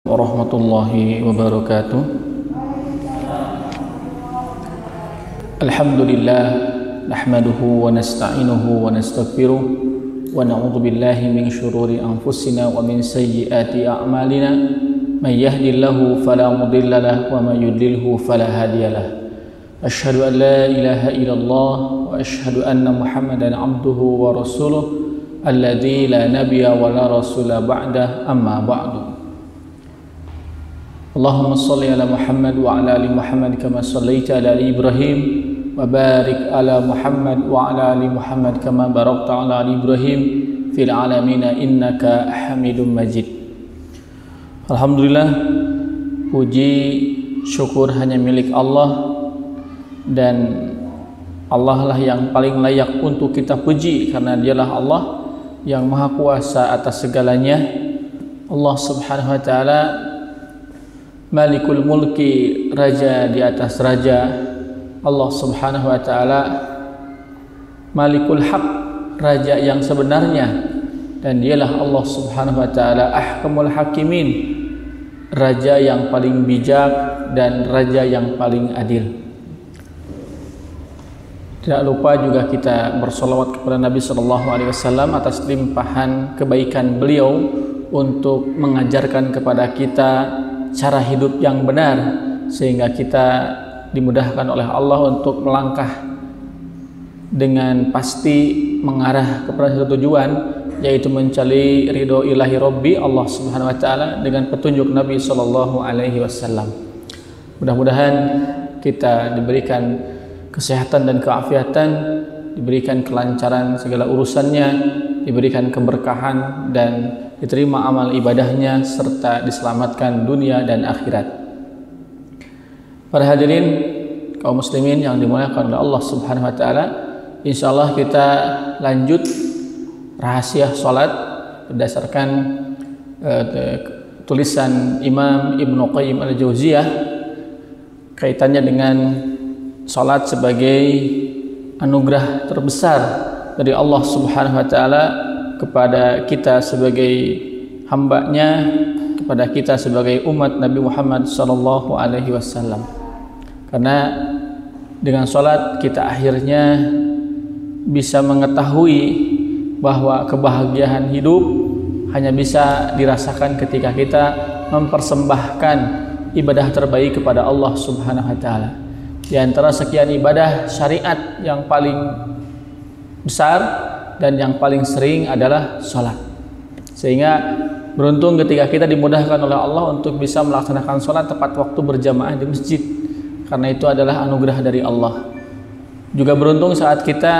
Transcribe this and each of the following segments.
warahmatullahi wabarakatuh. Alhamdulillah nahmaduhu wa nasta'inuhu wa nastaghfiruh wa na'udzu billahi min syururi anfusina wa min sayyiati a'malina may yahdihillahu fala mudilla lahu wa may yudlilhu fala hadiyalah. Asyhadu an la ilaha illallah wa asyhadu anna Muhammadan abduhu wa rasuluh alladzi la nabiyya wa la rasula ba'da, amma ba'du. Allahumma shalli ala Muhammad wa ala ali Muhammad kama shallaita ala ali Ibrahim wa barik ala Muhammad wa ala ali Muhammad kama barakta ala ali Ibrahim fil alamin innaka Hamidum Majid. Alhamdulillah, puji syukur hanya milik Allah, dan Allah lah yang paling layak untuk kita puji karena Dialah Allah yang maha kuasa atas segalanya. Allah subhanahu wa ta'ala Malikul Mulki, raja di atas raja. Allah subhanahu wa ta'ala Malikul Haq, raja yang sebenarnya, dan Dialah Allah subhanahu wa ta'ala Ahkamul Hakimin, raja yang paling bijak dan raja yang paling adil. Tidak lupa juga kita bersolawat kepada Nabi SAW atas limpahan kebaikan beliau untuk mengajarkan kepada kita cara hidup yang benar, sehingga kita dimudahkan oleh Allah untuk melangkah dengan pasti mengarah kepada satu tujuan, yaitu mencari ridho ilahi Rabbi Allah subhanahu wa ta'ala dengan petunjuk Nabi SAW. Mudah-mudahan kita diberikan kesehatan dan keafiatan, diberikan kelancaran segala urusannya, diberikan keberkahan dan diterima amal ibadahnya, serta diselamatkan dunia dan akhirat. Para hadirin kaum muslimin yang dimuliakan oleh Allah subhanahu wa ta'ala, insyaallah kita lanjut rahasia salat berdasarkan tulisan Imam Ibnu Qayyim al-Jauziyah, kaitannya dengan salat sebagai anugerah terbesar dari Allah subhanahu wa ta'ala kepada kita sebagai hambanya, kepada kita sebagai umat Nabi Muhammad sallallahu alaihi wasallam. Karena dengan salat kita akhirnya bisa mengetahui bahwa kebahagiaan hidup hanya bisa dirasakan ketika kita mempersembahkan ibadah terbaik kepada Allah subhanahu wa ta'ala. Di antara sekian ibadah syariat yang paling besar dan yang paling sering adalah sholat. Sehingga beruntung ketika kita dimudahkan oleh Allah untuk bisa melaksanakan sholat tepat waktu berjamaah di masjid, karena itu adalah anugerah dari Allah. Juga beruntung saat kita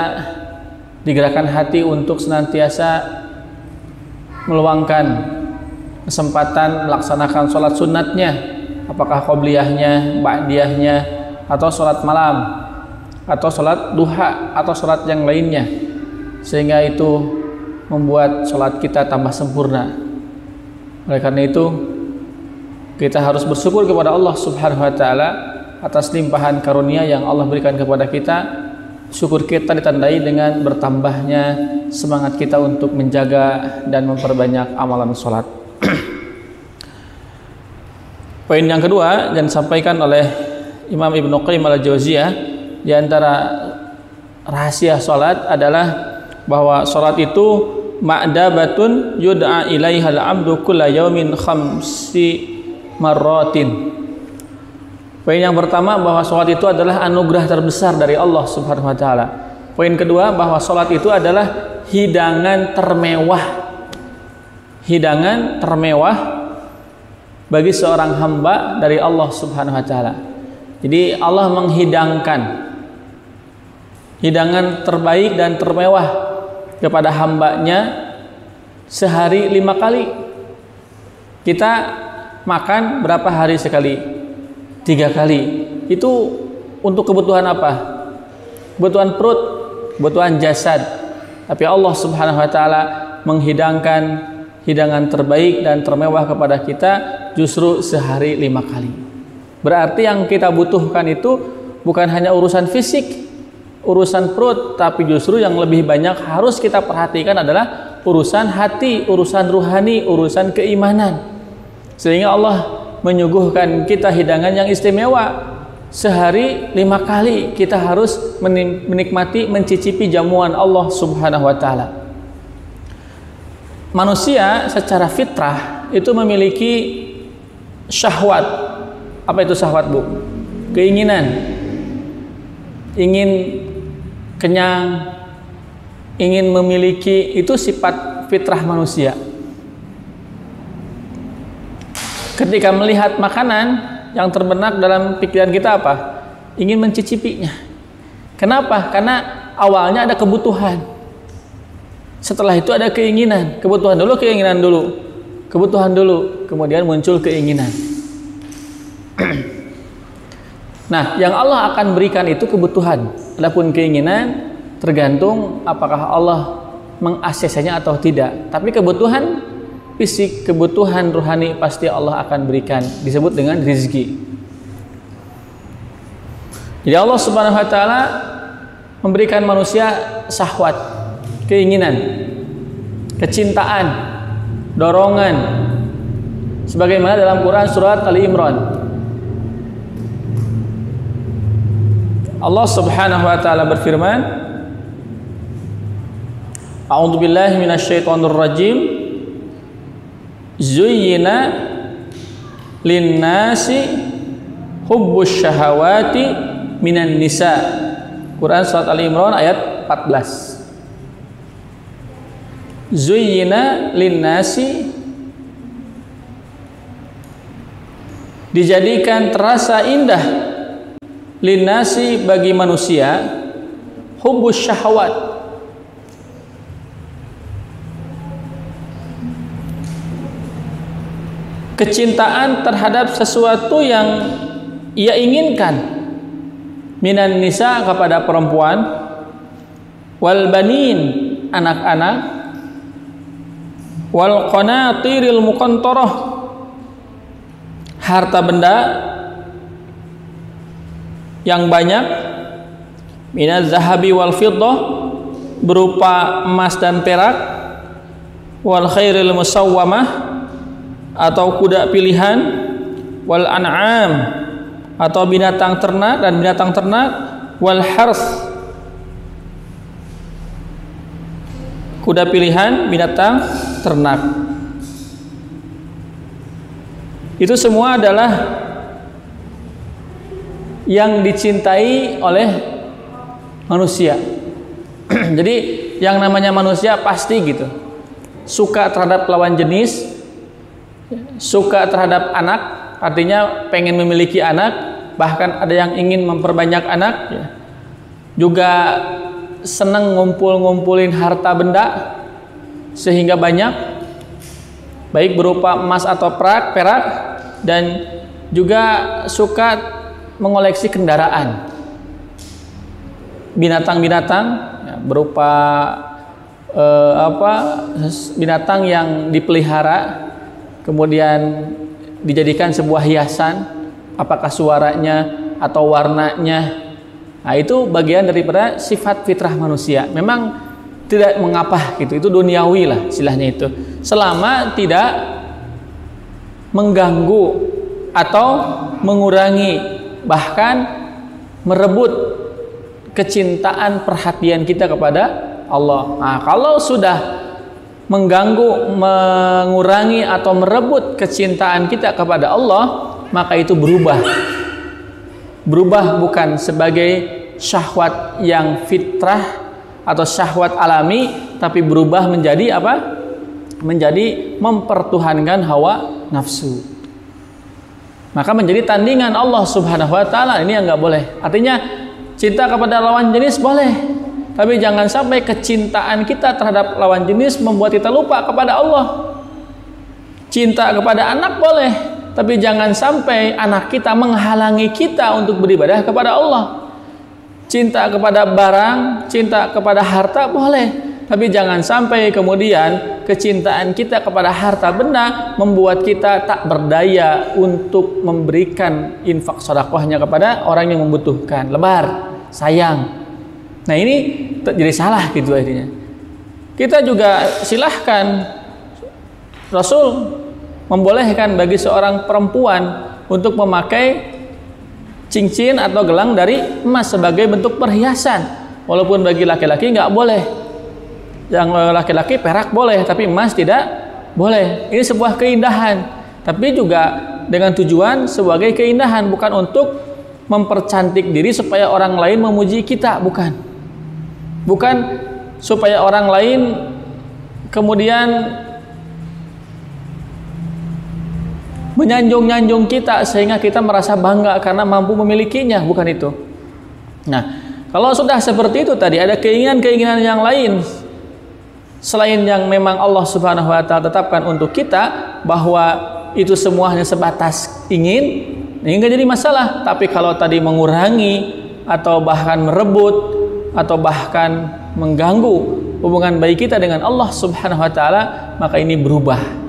digerakkan hati untuk senantiasa meluangkan kesempatan melaksanakan sholat sunatnya, apakah qobliyahnya, ba'diyahnya, atau sholat malam, atau sholat duha, atau sholat yang lainnya, sehingga itu membuat sholat kita tambah sempurna. Oleh karena itu kita harus bersyukur kepada Allah subhanahu wa ta'ala atas limpahan karunia yang Allah berikan kepada kita. Syukur kita ditandai dengan bertambahnya semangat kita untuk menjaga dan memperbanyak amalan sholat. Poin yang kedua yang disampaikan oleh Imam Ibnu Qayyim al-Jauziyah, di antara rahasia salat adalah bahwa salat itu ma'dabatun yud'a ilaihal abdu kulla yaumin khamsi marratin. Poin yang pertama, bahwa salat itu adalah anugerah terbesar dari Allah subhanahu wa ta'ala. Poin kedua, bahwa salat itu adalah hidangan termewah. Hidangan termewah bagi seorang hamba dari Allah subhanahu wa ta'ala. Jadi Allah menghidangkan hidangan terbaik dan termewah kepada hambanya sehari 5 kali. Kita makan berapa hari sekali? 3 kali. Itu untuk kebutuhan apa? Kebutuhan perut, kebutuhan jasad. Tapi Allah subhanahu wa ta'ala menghidangkan hidangan terbaik dan termewah kepada kita justru sehari 5 kali. Berarti yang kita butuhkan itu bukan hanya urusan fisik, urusan perut, tapi justru yang lebih banyak harus kita perhatikan adalah urusan hati, urusan ruhani, urusan keimanan. Sehingga Allah menyuguhkan kita hidangan yang istimewa. Sehari 5 kali kita harus menikmati, mencicipi jamuan Allah Subhanahu wa taala. Manusia secara fitrah itu memiliki syahwat. Apa itu syahwat, Bu? Keinginan. Ingin kenyang, ingin memiliki, itu sifat fitrah manusia. Ketika melihat makanan, yang terbenak dalam pikiran kita apa? Ingin mencicipinya. Kenapa? Karena awalnya ada kebutuhan. Setelah itu ada keinginan. Kebutuhan dulu, keinginan dulu. Kebutuhan dulu, kemudian muncul keinginan. Nah, yang Allah akan berikan itu kebutuhan. Adapun keinginan tergantung apakah Allah mengaksesnya atau tidak. Tapi kebutuhan fisik, kebutuhan rohani pasti Allah akan berikan, disebut dengan rizki. Jadi Allah Subhanahu wa taala memberikan manusia syahwat, keinginan, kecintaan, dorongan, sebagaimana dalam Quran surat Ali Imran. Allah Subhanahu wa taala berfirman, A'udzubillahi minasyaitonirrajim. Zuyyina linnasi hubbus syahawati minan nisa. Quran surat Ali Imran ayat 14. Zuyyina linnasi, dijadikan terasa indah, linnasi bagi manusia, hubbus syahawat, kecintaan terhadap sesuatu yang ia inginkan, minan nisa kepada perempuan, wal banin anak-anak, wal qanatiril muqantarah harta benda yang banyak, minaz zahabi wal fiddah berupa emas dan perak, wal khairil musawwamah atau kuda pilihan, wal an'am atau binatang ternak dan binatang ternak, wal hars kuda pilihan, binatang ternak. Itu semua adalah yang dicintai oleh manusia. Jadi yang namanya manusia pasti gitu, suka terhadap lawan jenis, suka terhadap anak, artinya pengen memiliki anak, bahkan ada yang ingin memperbanyak anak, ya. Juga senang ngumpul-ngumpulin harta benda sehingga banyak, baik berupa emas atau perak, dan juga suka mengoleksi kendaraan, binatang-binatang, ya, berupa binatang yang dipelihara, kemudian dijadikan sebuah hiasan, apakah suaranya atau warnanya. Nah, itu bagian daripada sifat fitrah manusia. Memang tidak mengapa gitu, itu duniawi lah istilahnya itu, selama tidak mengganggu atau mengurangi, bahkan merebut kecintaan perhatian kita kepada Allah. Nah, kalau sudah mengganggu, mengurangi atau merebut kecintaan kita kepada Allah, maka itu berubah. Berubah bukan sebagai syahwat yang fitrah atau syahwat alami, tapi berubah menjadi apa? Menjadi mempertuhankan hawa nafsu. Maka menjadi tandingan Allah Subhanahu wa taala. Ini yang nggak boleh. Artinya cinta kepada lawan jenis boleh, tapi jangan sampai kecintaan kita terhadap lawan jenis membuat kita lupa kepada Allah. Cinta kepada anak boleh, tapi jangan sampai anak kita menghalangi kita untuk beribadah kepada Allah. Cinta kepada barang, cinta kepada harta boleh, tapi jangan sampai kemudian kecintaan kita kepada harta benda membuat kita tak berdaya untuk memberikan infak sedekahnya kepada orang yang membutuhkan. Lebar, sayang. Nah, ini jadi salah gitu akhirnya. Kita juga silahkan, Rasul membolehkan bagi seorang perempuan untuk memakai cincin atau gelang dari emas sebagai bentuk perhiasan, walaupun bagi laki-laki nggak boleh. Yang laki-laki perak boleh, tapi emas tidak boleh. Ini sebuah keindahan, tapi juga dengan tujuan sebagai keindahan, bukan untuk mempercantik diri supaya orang lain memuji kita, bukan supaya orang lain kemudian menyanjung-nyanjung kita sehingga kita merasa bangga karena mampu memilikinya, bukan itu. Nah, kalau sudah seperti itu tadi, ada keinginan-keinginan yang lain selain yang memang Allah Subhanahu wa taala tetapkan untuk kita, bahwa itu semua hanya sebatas ingin, ini enggak jadi masalah. Tapi kalau tadi mengurangi atau bahkan merebut atau bahkan mengganggu hubungan baik kita dengan Allah Subhanahu wa taala, maka ini berubah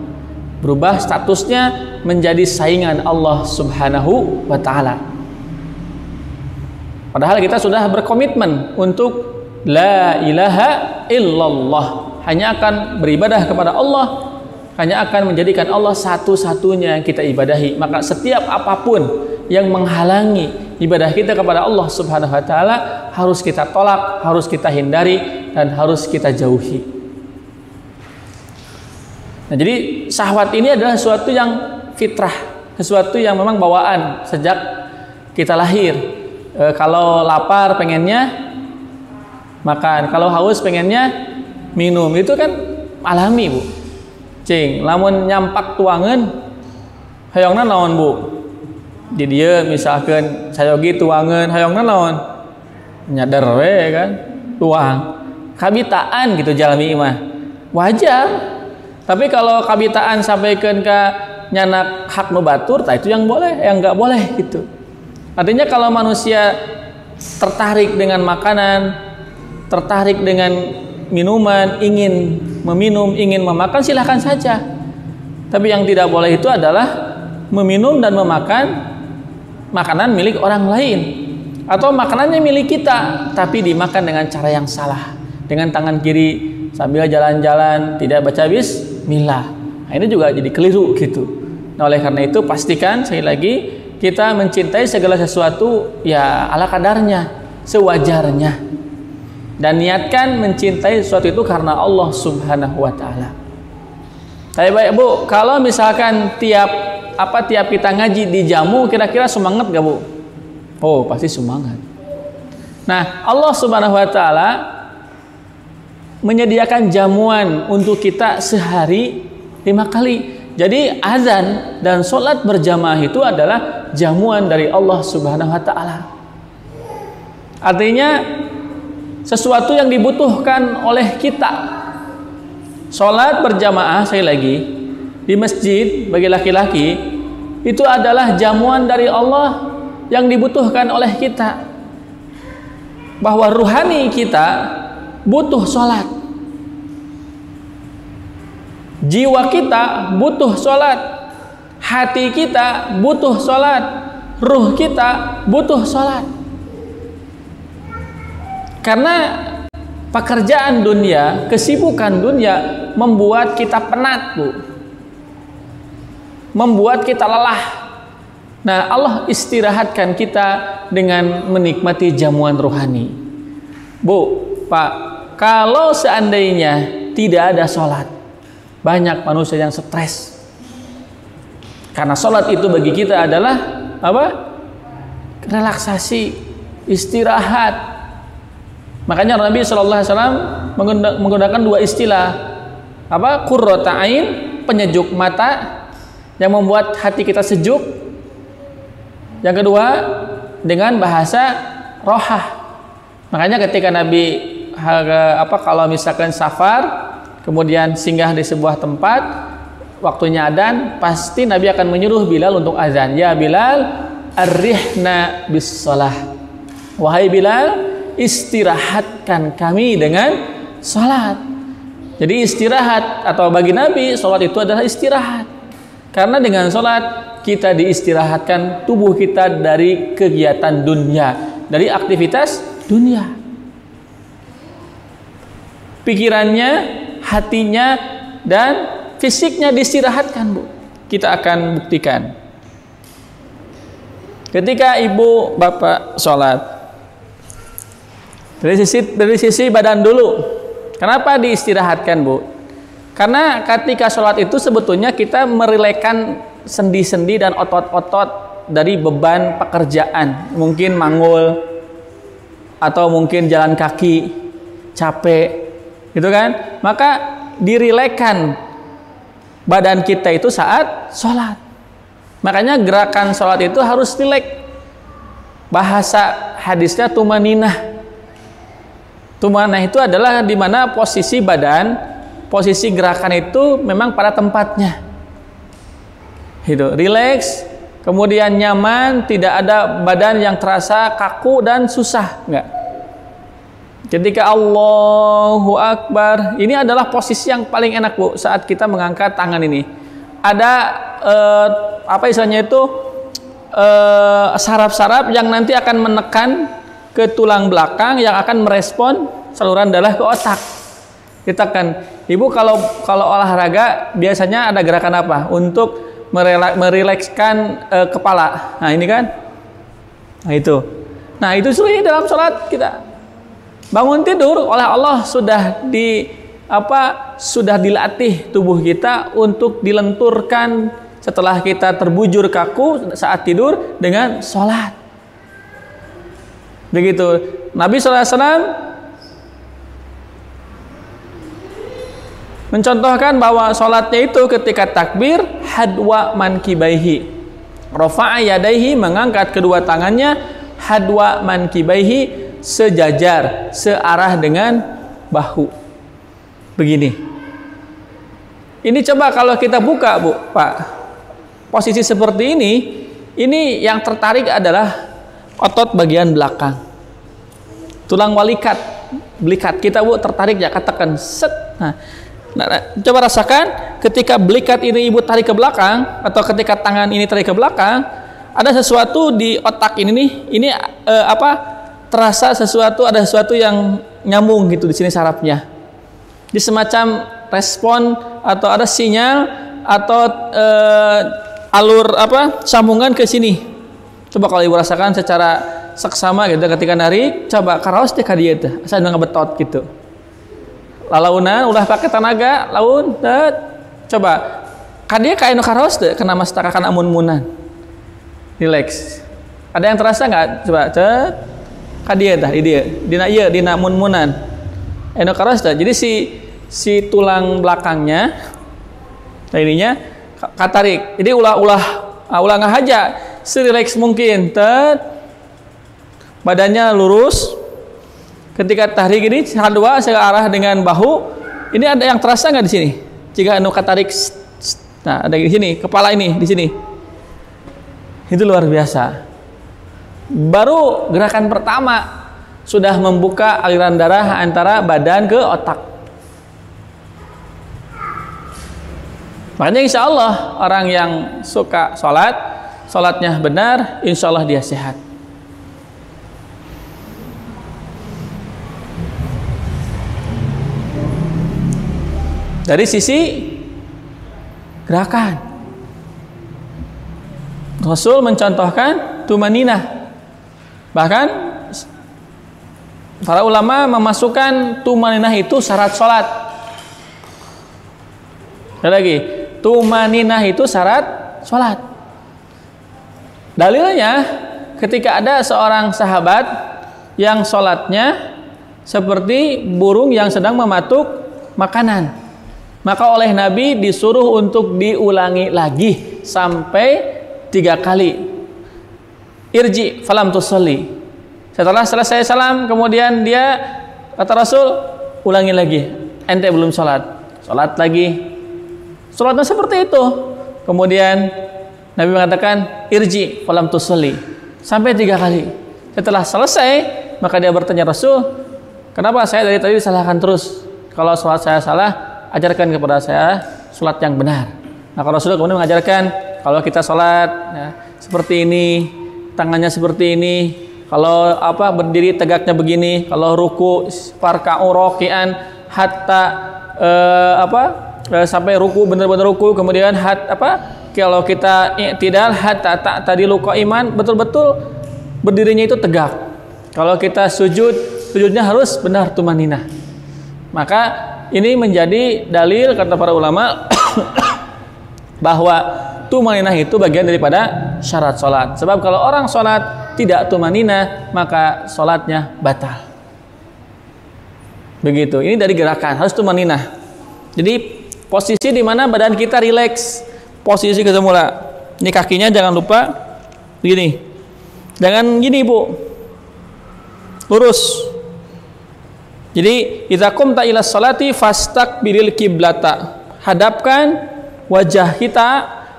statusnya menjadi saingan Allah Subhanahu wa taala. Padahal kita sudah berkomitmen untuk la ilaha illallah, hanya akan beribadah kepada Allah, hanya akan menjadikan Allah satu-satunya yang kita ibadahi. Maka setiap apapun yang menghalangi ibadah kita kepada Allah Subhanahu wa taala harus kita tolak, harus kita hindari, dan harus kita jauhi. Nah, jadi syahwat ini adalah sesuatu yang fitrah, sesuatu yang memang bawaan sejak kita lahir. Kalau lapar pengennya makan, kalau haus pengennya minum, itu kan alami, Bu. Cing, lamun nyampak tuangan hayongna naon, Bu? Di dia misalkan sayogi tuangan hayongna naon? Nyadar we kan, tuang. Kabitaan gitu jalmi mah. Wajar. Tapi kalau kabitaan sampaikan ke nyanak hak nu batur, itu yang boleh, yang enggak boleh gitu. Artinya kalau manusia tertarik dengan makanan, tertarik dengan minuman, ingin meminum, ingin memakan, silahkan saja. Tapi yang tidak boleh itu adalah meminum dan memakan makanan milik orang lain, atau makanannya milik kita tapi dimakan dengan cara yang salah, dengan tangan kiri sambil jalan-jalan tidak baca bismillah. Nah, ini juga jadi keliru gitu. Nah, oleh karena itu pastikan sekali lagi kita mencintai segala sesuatu ya ala kadarnya, sewajarnya, dan niatkan mencintai sesuatu itu karena Allah Subhanahu wa taala. Baik Bu, kalau misalkan tiap kita ngaji dijamu, kira-kira semangat gak, Bu? Oh, pasti semangat. Nah, Allah Subhanahu wa taala menyediakan jamuan untuk kita sehari 5 kali. Jadi azan dan sholat berjamaah itu adalah jamuan dari Allah Subhanahu wa taala. Artinya sesuatu yang dibutuhkan oleh kita. Sholat berjamaah, sekali lagi, di masjid bagi laki-laki itu adalah jamuan dari Allah yang dibutuhkan oleh kita. Bahwa ruhani kita butuh sholat, jiwa kita butuh sholat, hati kita butuh sholat, ruh kita butuh sholat. Karena pekerjaan dunia, kesibukan dunia membuat kita penat, Bu, membuat kita lelah. Nah, Allah istirahatkan kita dengan menikmati jamuan rohani. Bu, Pak, kalau seandainya tidak ada sholat, banyak manusia yang stres. Karena sholat itu bagi kita adalah apa? Relaksasi, istirahat. Makanya Nabi SAW menggunakan 2 istilah, apa? Qurrata ain, penyejuk mata, yang membuat hati kita sejuk. Yang kedua dengan bahasa rohah. Makanya ketika Nabi kalau misalkan safar, kemudian singgah di sebuah tempat, waktunya adzan, pasti Nabi akan menyuruh Bilal untuk azan. Ya Bilal, arrihna bis shalah. Wahai Bilal, istirahatkan kami dengan salat. Jadi istirahat, atau bagi Nabi salat itu adalah istirahat. Karena dengan salat kita diistirahatkan tubuh kita dari kegiatan dunia, dari aktivitas dunia. Pikirannya, hatinya, dan fisiknya diistirahatkan, Bu. kita akan buktikan. Ketika ibu bapak sholat, dari sisi badan dulu, kenapa diistirahatkan, Bu? Karena ketika sholat itu sebetulnya kita merilekkan sendi-sendi dan otot-otot dari beban pekerjaan, mungkin manggul atau mungkin jalan kaki, capek, gitu kan? Maka dirilekkan badan kita itu saat sholat. Makanya gerakan sholat itu harus rileks. Bahasa hadisnya tumaninah. Tumanah itu adalah di mana posisi badan, posisi gerakan itu memang pada tempatnya. Itu rileks, kemudian nyaman, tidak ada badan yang terasa kaku dan susah, enggak. Ketika Allahu Akbar, ini adalah posisi yang paling enak, Bu, saat kita mengangkat tangan ini. Ada apa istilahnya itu saraf-saraf yang nanti akan menekan ke tulang belakang yang akan merespon saluran darah ke otak. Ditekan. Ibu kalau olahraga biasanya ada gerakan apa untuk merilekskan kepala? Nah ini kan, nah itu sudah dalam sholat kita. Bangun tidur oleh Allah sudah dilatih tubuh kita untuk dilenturkan setelah kita terbujur kaku saat tidur dengan sholat. Begitu Nabi SAW mencontohkan bahwa sholatnya itu ketika takbir hadwa mankibaihi, rafa'a yadaihi, mengangkat kedua tangannya, hadwa mankibaihi, sejajar, searah dengan bahu. Begini. Ini coba kalau kita buka, Bu, Pak, posisi seperti ini yang tertarik adalah otot bagian belakang, tulang belikat kita, Bu, tertarik ya, katakan set. Nah, coba rasakan ketika belikat ini Ibu tarik ke belakang atau ketika tangan ini tarik ke belakang, ada sesuatu di otak ini terasa sesuatu, ada sesuatu yang nyambung gitu di sini sarafnya. Di semacam respon atau ada sinyal atau alur sambungan ke sini. Coba kalau Ibu rasakan secara seksama gitu ketika narik, coba karaos teh ka dieu teh, asa ngebetot gitu. Lalaunan ulah pakai tenaga, laun tet. Coba ka dieu ka anu karaos teh kana mastaka kana mun-munan. Relax. Ada yang terasa enggak? Coba tet. Ka dieu tah di dieu, dina ieu dina mun-munan. Anu karaos teh. Jadi si tulang belakangnya ininya katarik. Jadi ulah ngahaja serileks mungkin. Tet. Badannya lurus. Ketika tarik ini hadwa searah dengan bahu. Ini ada yang terasa nggak di sini? Jika anu katarik, nah ada di sini, kepala ini di sini. Itu luar biasa. Baru gerakan pertama sudah membuka aliran darah antara badan ke otak. Makanya insya Allah orang yang suka sholatnya benar, insya Allah dia sehat. Dari sisi gerakan, Rasul mencontohkan tumaninah. Bahkan para ulama memasukkan tumaninah itu syarat sholat. Ada lagi, tumaninah itu syarat sholat. Dalilnya ketika ada seorang sahabat yang sholatnya seperti burung yang sedang mematuk makanan. Maka oleh Nabi disuruh untuk diulangi lagi sampai 3 kali. Irji falam tusalli. Setelah selesai salam, kemudian dia kata Rasul, ulangi lagi. Ente belum sholat. Sholat lagi. Sholatnya seperti itu. Kemudian Nabi mengatakan, irji falam tusalli. Sampai 3 kali. Setelah selesai, maka dia bertanya Rasul, kenapa saya dari tadi disalahkan terus? Kalau sholat saya salah, ajarkan kepada saya sholat yang benar. Maka Rasulullah kemudian mengajarkan kalau kita sholat seperti ini, tangannya seperti ini, kalau berdiri tegaknya begini, kalau ruku farka'u raki'an hatta sampai ruku benar-benar ruku, kemudian kalau kita i'tidal hatta ta'tadilu qa'iman, betul-betul berdirinya itu tegak. Kalau kita sujudnya harus benar tumaninah. Maka ini menjadi dalil kata para ulama bahwa tumaninah itu bagian daripada syarat salat. Sebab kalau orang salat tidak tumaninah, maka salatnya batal. Begitu. Ini dari gerakan harus tumaninah. Jadi posisi di mana badan kita rileks, posisi ke semula. Ini kakinya jangan lupa begini. Jangan gini, Bu. Lurus. Jadi, idza qumta ila sholati fastaqbilil qiblata. Hadapkan wajah kita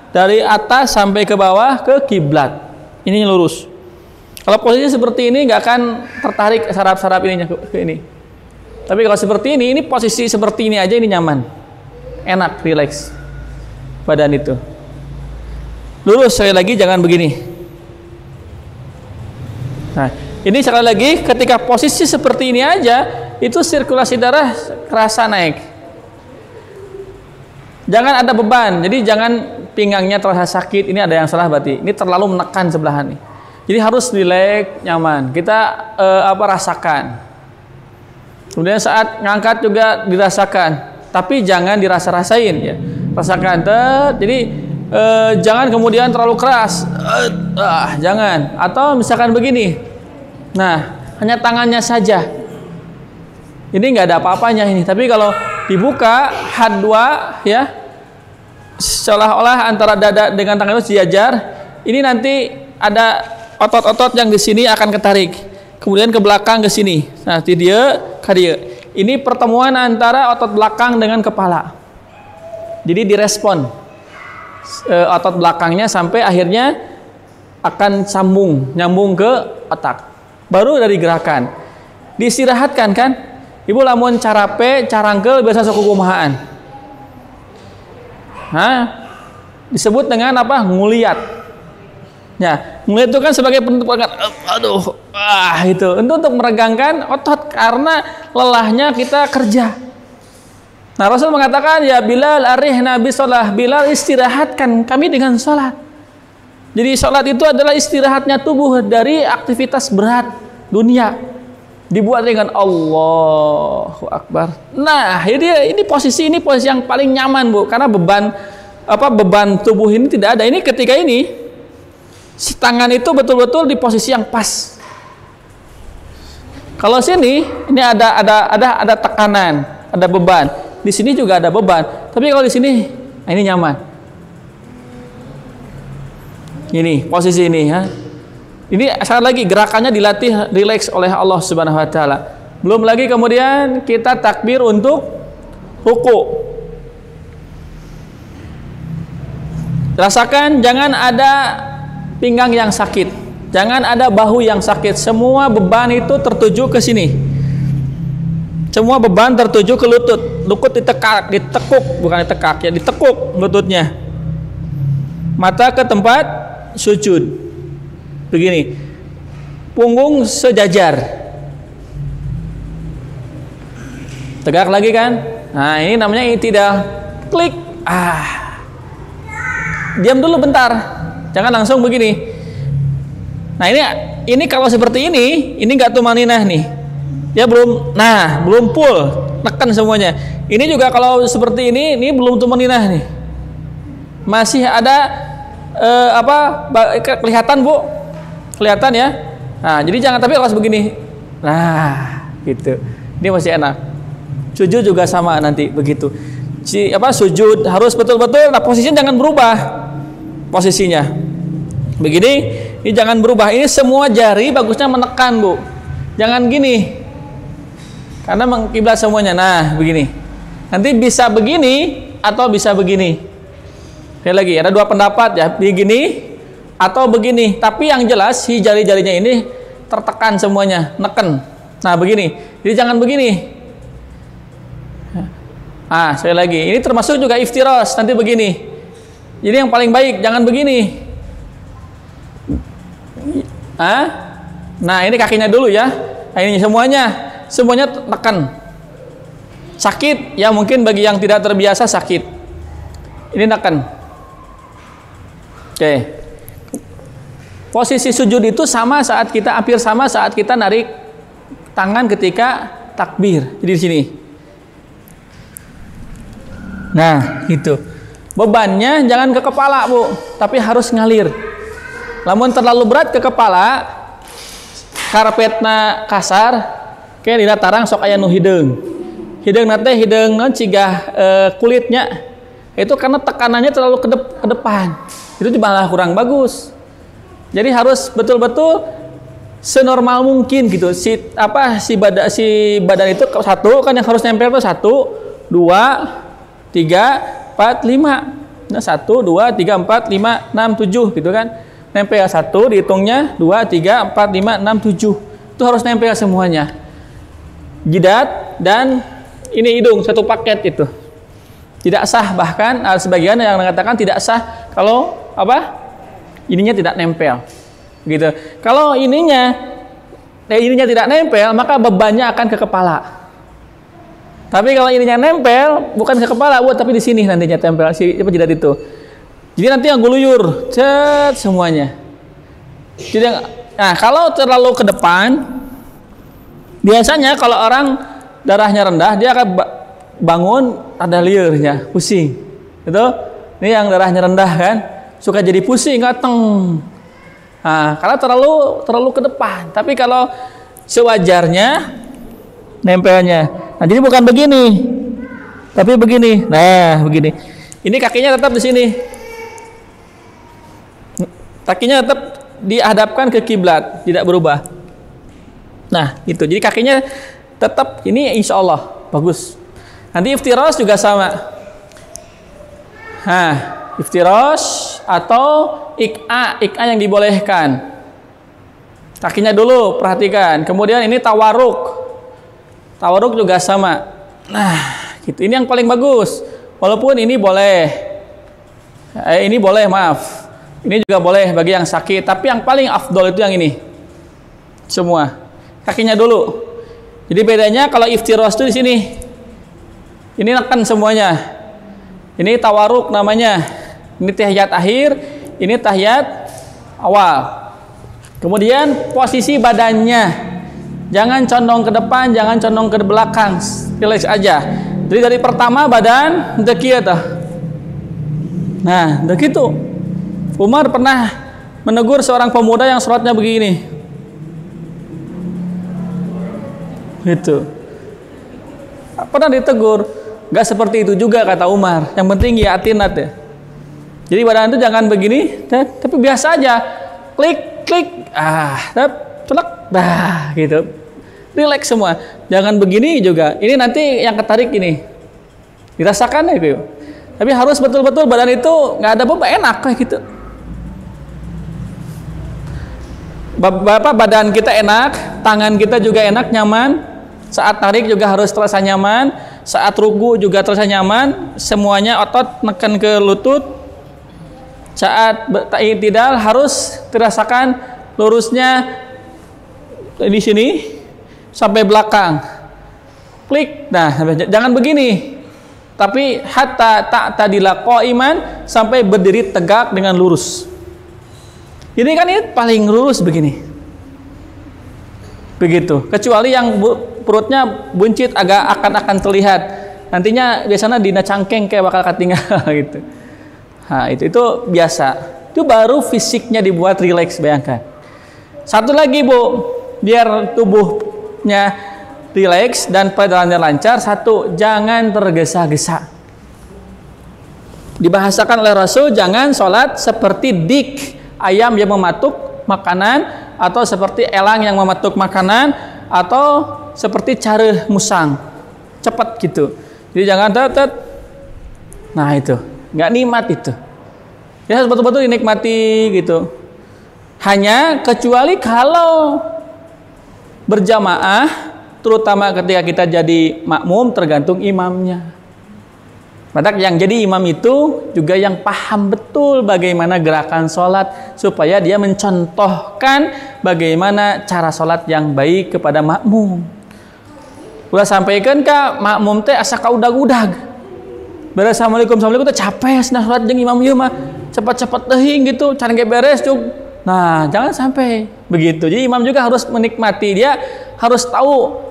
dari atas sampai ke bawah ke kiblat. Ini lurus. Kalau posisi seperti ini nggak akan tertarik saraf-saraf ininya ke ini. Tapi kalau seperti ini posisi seperti ini aja ini nyaman. Enak, rileks badan itu. Lurus sekali lagi, jangan begini. Nah, ini sekali lagi ketika posisi seperti ini aja, itu sirkulasi darah kerasa naik. Jangan ada beban, jadi jangan pinggangnya terasa sakit. Ini ada yang salah berarti. Ini terlalu menekan sebelahan nih. Jadi harus rileks, nyaman. Kita rasakan. Kemudian saat ngangkat juga dirasakan. Tapi jangan dirasa-rasain ya. Rasakan. Jadi jangan kemudian terlalu keras. Jangan. Atau misalkan begini. Nah, hanya tangannya saja. Ini nggak ada apa-apanya ini. Tapi kalau dibuka hadwa ya, seolah-olah antara dada dengan tangan itu sejajar. Ini nanti ada otot-otot yang di sini akan ketarik. Kemudian ke belakang ke sini. Nah, dia. Ini pertemuan antara otot belakang dengan kepala. Jadi direspon otot belakangnya sampai akhirnya akan nyambung ke otak. Baru dari gerakan. Diistirahatkan kan? Ibu lamun carape, carangkel biasa suku kumahaan. Disebut dengan apa? Nguliat. Ya, nguliat itu kan sebagai bentuk itu untuk meregangkan otot karena lelahnya kita kerja. Nah, Rasul mengatakan, ya Bilal arihna bisolah, Bilal istirahatkan kami dengan sholat. Jadi sholat itu adalah istirahatnya tubuh dari aktivitas berat dunia. Dibuat dengan Allahu Akbar. Nah, ini posisi yang paling nyaman, Bu, karena beban tubuh ini tidak ada. Ini ketika ini si tangan itu betul-betul di posisi yang pas. Kalau sini ini ada tekanan, ada beban. Di sini juga ada beban. Tapi kalau di sini ini nyaman. Ini posisi ini ya. Ini sekali lagi gerakannya dilatih rileks oleh Allah Subhanahu wa taala. Belum lagi kemudian kita takbir untuk ruku. Rasakan jangan ada pinggang yang sakit. Jangan ada bahu yang sakit. Semua beban itu tertuju ke sini. Semua beban tertuju ke lutut. Lutut ditekuk, bukan ditekak ya, ditekuk lututnya. Mata ke tempat sujud. Begini, punggung sejajar, tegak lagi kan? Nah, ini namanya i'tidal. Klik, diam dulu bentar, jangan langsung begini. Nah, ini kalau seperti ini nggak tumaninah nih, ya belum full, tekan semuanya. Ini juga kalau seperti ini belum tumaninah nih, masih ada kelihatan, Bu? Kelihatan ya. Nah, jadi jangan, tapi harus begini. Nah, gitu. Ini masih enak. Sujud juga sama nanti begitu. Sujud harus betul-betul. Nah, posisinya jangan berubah. Posisinya. Begini, ini jangan berubah. Ini semua jari bagusnya menekan, Bu. Jangan gini. Karena mengkiblat semuanya. Nah, begini. Nanti bisa begini atau bisa begini. Sekali lagi, ada dua pendapat ya. Begini atau begini, tapi yang jelas si jari-jarinya ini tertekan semuanya, neken. Nah, begini. Jadi jangan begini. Sekali lagi, ini termasuk juga iftiras, nanti begini. Jadi yang paling baik jangan begini. Nah, ini kakinya dulu ya. Nah, ini semuanya tekan. Sakit ya, mungkin bagi yang tidak terbiasa sakit. Ini neken. Oke. Posisi sujud itu hampir sama saat kita narik tangan ketika takbir. Jadi di sini. Nah, itu. Bebannya jangan ke kepala, Bu, tapi harus ngalir. Lamun terlalu berat ke kepala, karpetna kasar, kayak dina tarang sok aya nu hideung. Hideung nate hideung non cigah kulitnya. Itu karena tekanannya terlalu ke depan. Itu malah kurang bagus. Jadi harus betul-betul senormal mungkin gitu. Si badan itu satu kan yang harus nempel itu 1, 2, 3, 4, 5. Nah, 1, 2, 3, 4, 5, 6, 7 gitu kan. Nempel 1 dihitungnya 2, 3, 4, 5, 6, 7. Itu harus nempel semuanya. Jidat dan ini hidung satu paket itu. Tidak sah, bahkan sebagian yang mengatakan tidak sah kalau ininya tidak nempel. Gitu. Kalau ininya tidak nempel, maka bebannya akan ke kepala. Tapi kalau ininya nempel, bukan ke kepala, tapi di sini nantinya tempel jidat itu. Jadi nanti yang guluyur, semuanya. Jadi, nah kalau terlalu ke depan, biasanya kalau orang darahnya rendah, dia akan bangun ada liurnya, pusing. Gitu? Ini yang darahnya rendah kan, suka jadi pusing, ngateng. Nah, karena terlalu ke depan. Tapi kalau sewajarnya nempelnya. Nah, jadi bukan begini. Tapi begini. Nah, begini. Ini kakinya tetap di sini. Kakinya tetap dihadapkan ke kiblat, tidak berubah. Nah, itu. Jadi kakinya tetap ini insya Allah bagus. Nanti iftiras juga sama. Nah, iftiras atau ik'a yang dibolehkan. Kakinya dulu perhatikan. Kemudian ini tawaruk. Tawaruk juga sama. Nah, gitu. Ini yang paling bagus. Walaupun ini boleh. Ini boleh, maaf. Ini juga boleh bagi yang sakit. Tapi yang paling afdol itu yang ini. Semua. Kakinya dulu. Jadi bedanya kalau iftiras itu di sini. Ini akan semuanya. Ini tawaruk namanya. Ini tahiyat akhir. Ini tahiyat awal. Kemudian posisi badannya. Jangan condong ke depan, jangan condong ke belakang. Relax aja. Jadi dari pertama badan dekieu tah. Nah, begitu. Umar pernah menegur seorang pemuda yang sholatnya begini. Gitu. Pernah ditegur. Gak seperti itu juga kata Umar. Yang penting ya atinat ya. Jadi badan itu jangan begini, tapi biasa aja. Klik, celek, gitu. Relax semua. Jangan begini juga. Ini nanti yang ketarik ini. Dirasakan ya, gitu. Tapi harus betul-betul badan itu nggak ada beban, enak kayak gitu. Bapak badan kita enak, tangan kita juga enak, nyaman. Saat tarik juga harus terasa nyaman. Saat ruku juga terasa nyaman. Semuanya otot neken ke lutut. Saat i'tidal harus terasakan lurusnya di sini sampai belakang. Klik. Nah, jangan begini. Tapi hatta ta'tadila qa'iman, sampai berdiri tegak dengan lurus. Ini kan ini paling lurus begini. Begitu. Kecuali yang perutnya buncit agak akan terlihat. Nantinya biasanya dina cangkeng kayak bakal ketinggal gitu. Nah, itu biasa. Itu baru fisiknya dibuat rileks, bayangkan. Satu lagi, Bu, biar tubuhnya rileks dan peredarannya lancar. Satu, jangan tergesa-gesa. Dibahasakan oleh Rasul, jangan sholat seperti dik, ayam yang mematuk makanan, atau seperti elang yang mematuk makanan, atau seperti careuh musang, cepat gitu. Jadi jangan tetet. Nah itu, nggak nikmat itu. Ya betul-betul dinikmati gitu. Hanya kecuali kalau berjamaah, terutama ketika kita jadi makmum, tergantung imamnya. Padahal yang jadi imam itu juga yang paham betul bagaimana gerakan sholat, supaya dia mencontohkan bagaimana cara sholat yang baik kepada makmum. Udah sampaikan ke makmum teh asa kaudag-udag. Assalamualaikum teh capek nah sholat jeung imam ieu mah. cepat-cepat dehing gitu, can ge beres cuk. Nah, jangan sampai begitu. Jadi imam juga harus menikmati, dia harus tahu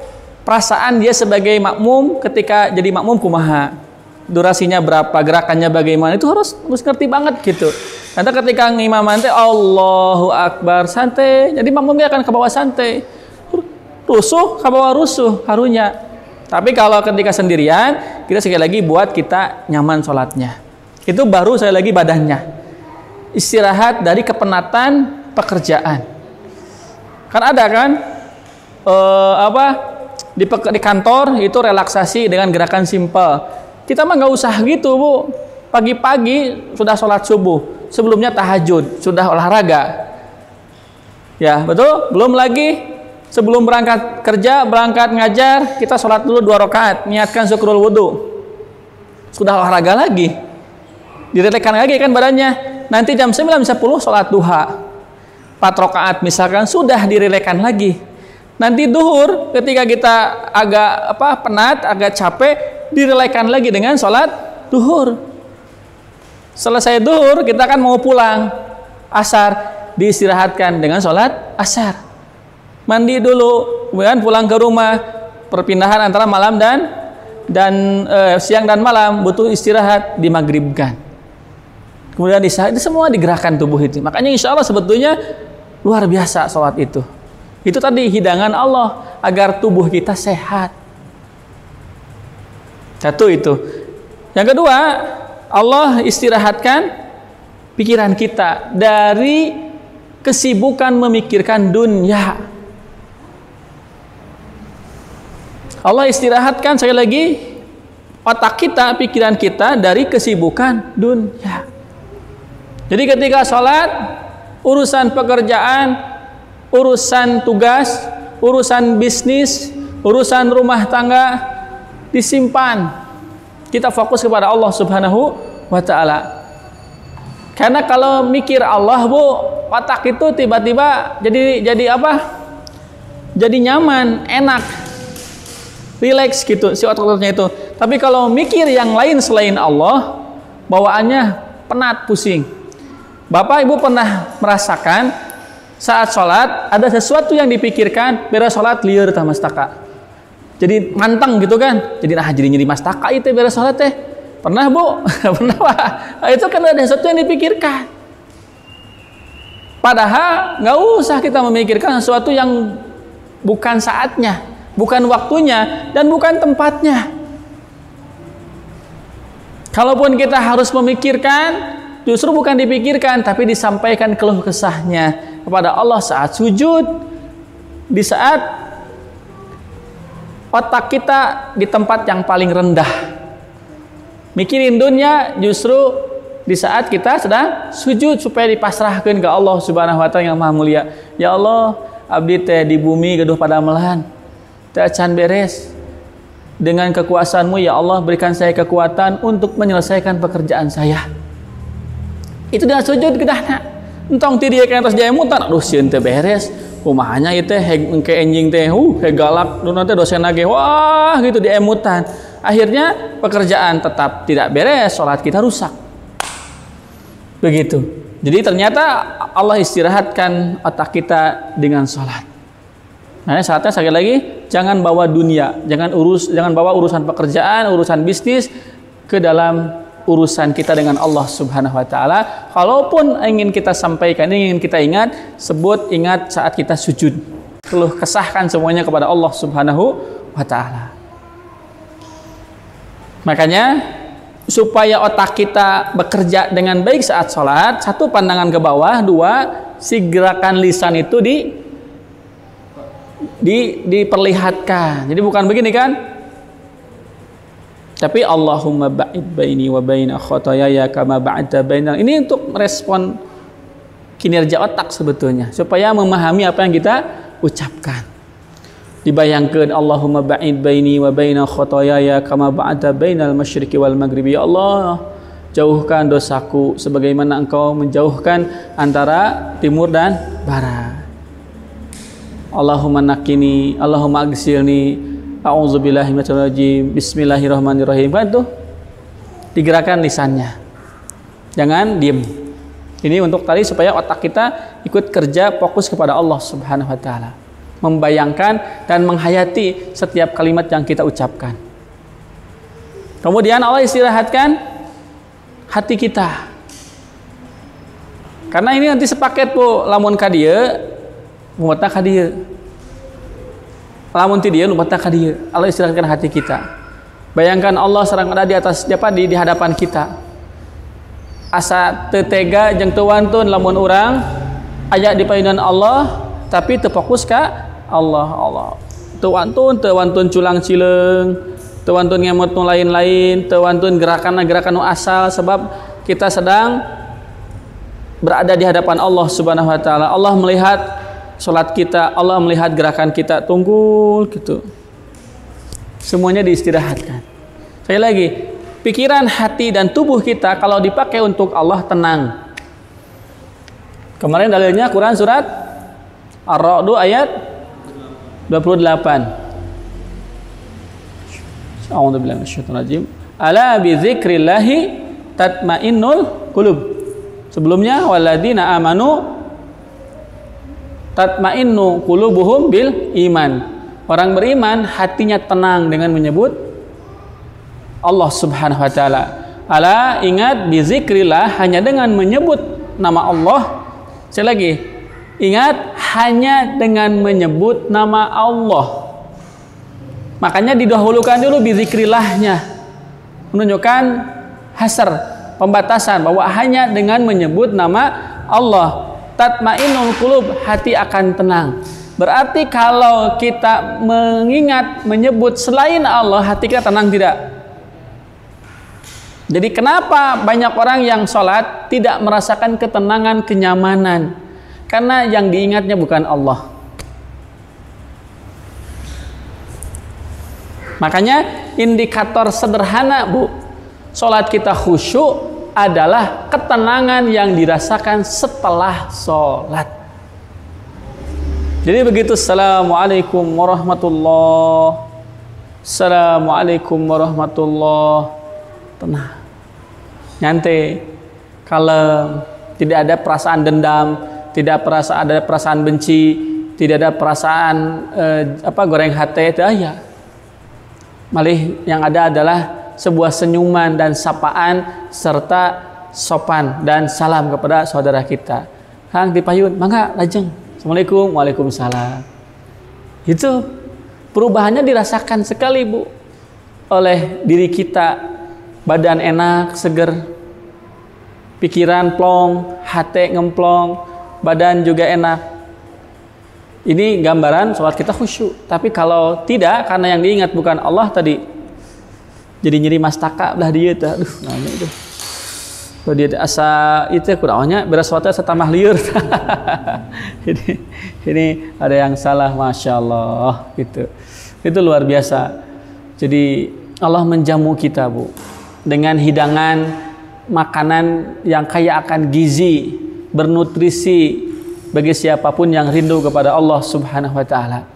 perasaan dia sebagai makmum ketika jadi makmum kumaha. Durasinya berapa, gerakannya bagaimana, itu harus ngerti banget gitu. Nanti ketika ngimaman teh Allahu Akbar santai, jadi makmumnya akan ke bawah santai. Rusuh ke bawah rusuh karunya. Tapi kalau ketika sendirian, kita sekali lagi buat kita nyaman sholatnya. Itu baru sekali lagi badannya. Istirahat dari kepenatan pekerjaan. Kan ada kan di kantor itu relaksasi dengan gerakan simpel. Kita mah nggak usah gitu Bu. Pagi-pagi sudah sholat subuh, sebelumnya tahajud, sudah olahraga. Ya betul. Belum lagi sebelum berangkat kerja, berangkat ngajar, kita sholat dulu 2 rakaat, niatkan syukrul wudu. Sudah olahraga lagi, direlakskan lagi kan badannya. Nanti jam 9 10 sholat duha 4 rakaat misalkan, sudah direlakskan lagi. Nanti duhur ketika kita agak penat, agak capek, direlakskan lagi dengan sholat duhur. Selesai duhur kita kan mau pulang, asar diistirahatkan dengan sholat asar. Mandi dulu, kemudian pulang ke rumah. Perpindahan antara malam dan siang dan malam butuh istirahat, dimaghribkan. Kemudian itu semua digerakkan tubuh itu. Makanya insya Allah sebetulnya luar biasa sholat itu. Itu tadi hidangan Allah agar tubuh kita sehat. Satu itu. Yang kedua, Allah istirahatkan pikiran kita dari kesibukan memikirkan dunia. Allah istirahatkan sekali lagi otak kita, pikiran kita dari kesibukan dunia. Jadi ketika sholat, urusan pekerjaan, urusan tugas, urusan bisnis, urusan rumah tangga disimpan. Kita fokus kepada Allah Subhanahu wa Ta'ala. Karena kalau mikir Allah Bu, otak itu tiba-tiba jadi apa? Jadi nyaman, enak, relax gitu si otaknya itu. Tapi kalau mikir yang lain selain Allah, bawaannya penat, pusing. Bapak Ibu pernah merasakan saat sholat ada sesuatu yang dipikirkan, beres sholat lieur tah mastaka. Jadi manteng gitu kan. Jadi nyeri mastaka itu beres sholat teh. Pernah Bu? Pernah Pak? Itu kan ada sesuatu yang dipikirkan. Padahal nggak usah kita memikirkan sesuatu yang bukan saatnya, bukan waktunya, dan bukan tempatnya. Kalaupun kita harus memikirkan, justru bukan dipikirkan, tapi disampaikan keluh kesahnya kepada Allah saat sujud, di saat otak kita di tempat yang paling rendah. Mikirin dunia justru di saat kita sedang sujud supaya dipasrahkan ke Allah Subhanahu wa Ta'ala yang Maha Mulia. Ya Allah, abdi teh di bumi gaduh pada melahan, teh can beres. Dengan kekuasaan-Mu ya Allah, berikan saya kekuatan untuk menyelesaikan pekerjaan saya. Itu dengan sujud gedahna. Entong ti dieu kana tos jaemutan, aduh sieun teu beres. Kumahanya ieu teh engke enjing teh galak duna teh dosenna ge wah gitu diemutan. Akhirnya pekerjaan tetap tidak beres, sholat kita rusak. Begitu. Jadi ternyata Allah istirahatkan otak kita dengan sholat. Nah, saatnya sekali lagi jangan bawa dunia, jangan bawa urusan pekerjaan, urusan bisnis ke dalam urusan kita dengan Allah Subhanahu wa Ta'ala. Kalaupun ingin kita sampaikan, ingin kita ingat saat kita sujud. Keluh kesahkan semuanya kepada Allah Subhanahu wa Ta'ala. Makanya supaya otak kita bekerja dengan baik saat sholat, satu, pandangan ke bawah, dua, si gerakan lisan itu diperlihatkan. Jadi bukan begini kan, tapi Allahumma ba'id baini wa baina khotoyaya kama ba'adta bainal. Ini untuk merespon kinerja otak sebetulnya, supaya memahami apa yang kita ucapkan. Dibayangkan Allahumma ba'id baini wa baina khotoyaya kama ba'adta bainal masyriqi wal maghribi. Ya Allah, jauhkan dosaku sebagaimana Engkau menjauhkan antara timur dan barat. Allahumma nakini, Allahumma agsilni, a'udzubillahi minasyaitonir rajim, bismillahirrahmanirrahim. Kan tuh digerakkan lisannya, jangan diem. Ini untuk tadi supaya otak kita ikut kerja fokus kepada Allah Subhanahu wa taala. Membayangkan dan menghayati setiap kalimat yang kita ucapkan. Kemudian Allah istirahatkan hati kita. Karena ini nanti sepaket Bu, lamun ka dieu, mumetna ka dieu. Lamun ti dieu, mumetna ka dieu. Allah istirahatkan hati kita. Bayangkan Allah serang ada di atas di hadapan kita. Asa tetega jeung teu wantun lamun urang aya di payunan Allah tapi teu fokus ka Allah. Teu wantun culang cileung, teu wantun ngemot nu lain-lain, teu wantun gerakan-gerakan nu asal sebab kita sedang berada di hadapan Allah Subhanahu wa taala. Allah melihat salat kita, Allah melihat gerakan kita, tunggul gitu. Semuanya diistirahatkan. Sekali lagi, pikiran, hati, dan tubuh kita kalau dipakai untuk Allah tenang. Kemarin dalilnya Quran surat Ar-Ra'd ayat 28. A'udzubillahi minasyaitonir rajim. Ala bi dzikrillahi tatmainnul qulub. Sebelumnya walladzina amanu tatmainnu qulubuhum bil iman. Orang beriman hatinya tenang dengan menyebut Allah Subhanahu wa taala. Ala, ingat, bizikrillah, hanya dengan menyebut nama Allah. Sekali lagi, ingat, hanya dengan menyebut nama Allah. Makanya didahulukan dulu bizikrillahnya, menunjukkan hasar, pembatasan bahwa hanya dengan menyebut nama Allah tatmainnul qulub, hati akan tenang. Berarti kalau kita mengingat, menyebut selain Allah, hati kita tenang tidak? Jadi kenapa banyak orang yang sholat tidak merasakan ketenangan, kenyamanan? Karena yang diingatnya bukan Allah. Makanya indikator sederhana Bu, sholat kita khusyuk adalah ketenangan yang dirasakan setelah sholat. Jadi begitu, Assalamualaikum warahmatullahi, Assalamualaikum warahmatullahi, tenang, nyantai, kalem, tidak ada perasaan dendam, tidak ada perasaan benci, tidak ada perasaan goreng hati, itu ya. Malih yang ada adalah sebuah senyuman dan sapaan serta sopan dan salam kepada saudara kita. Kang dipayun, mangga lajeng. Assalamualaikum, waalaikumsalam. Itu perubahannya dirasakan sekali Bu oleh diri kita. Badan enak, seger, pikiran plong, hati ngemplong, badan juga enak. Ini gambaran sholat kita khusyuk. Tapi kalau tidak, karena yang diingat bukan Allah tadi, jadi nyeri mastaka belah dia tuh. Aduh, namanya itu. Kalau dia asa itu kurangnya beres sholatnya setambah liur. ini ada yang salah, masya Allah gitu. Itu luar biasa. Jadi Allah menjamu kita Bu dengan hidangan makanan yang kaya akan gizi, bernutrisi bagi siapapun yang rindu kepada Allah Subhanahu wa taala.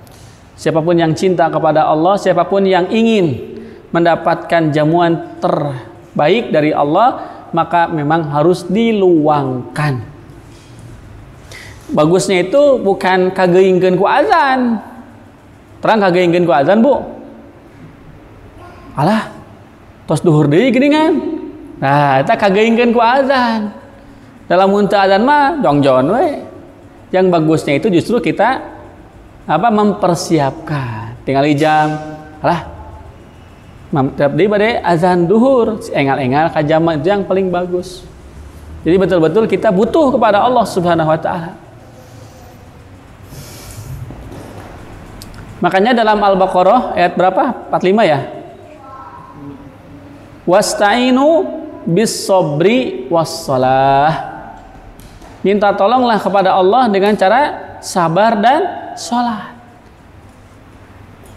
Siapapun yang cinta kepada Allah, siapapun yang ingin mendapatkan jamuan terbaik dari Allah, maka memang harus diluangkan. Bagusnya itu bukan kageingkeun ku azan. Terang kageingkeun ku azan Bu. Alah, tos duhur deui geuningan. Nah, eta kageingkeun ku azan. Dalam muntah azan mah jongjon we. Yang bagusnya itu justru kita mempersiapkan. Tinggal jam. Alah, deui bade azan duhur, engal-engal ka jam itu yang paling bagus. Jadi betul-betul kita butuh kepada Allah Subhanahu wa taala. Makanya dalam Al-Baqarah ayat berapa? 45 ya? Wasta'inu bis-sabri was-shalah. Minta tolonglah kepada Allah dengan cara sabar dan sholat.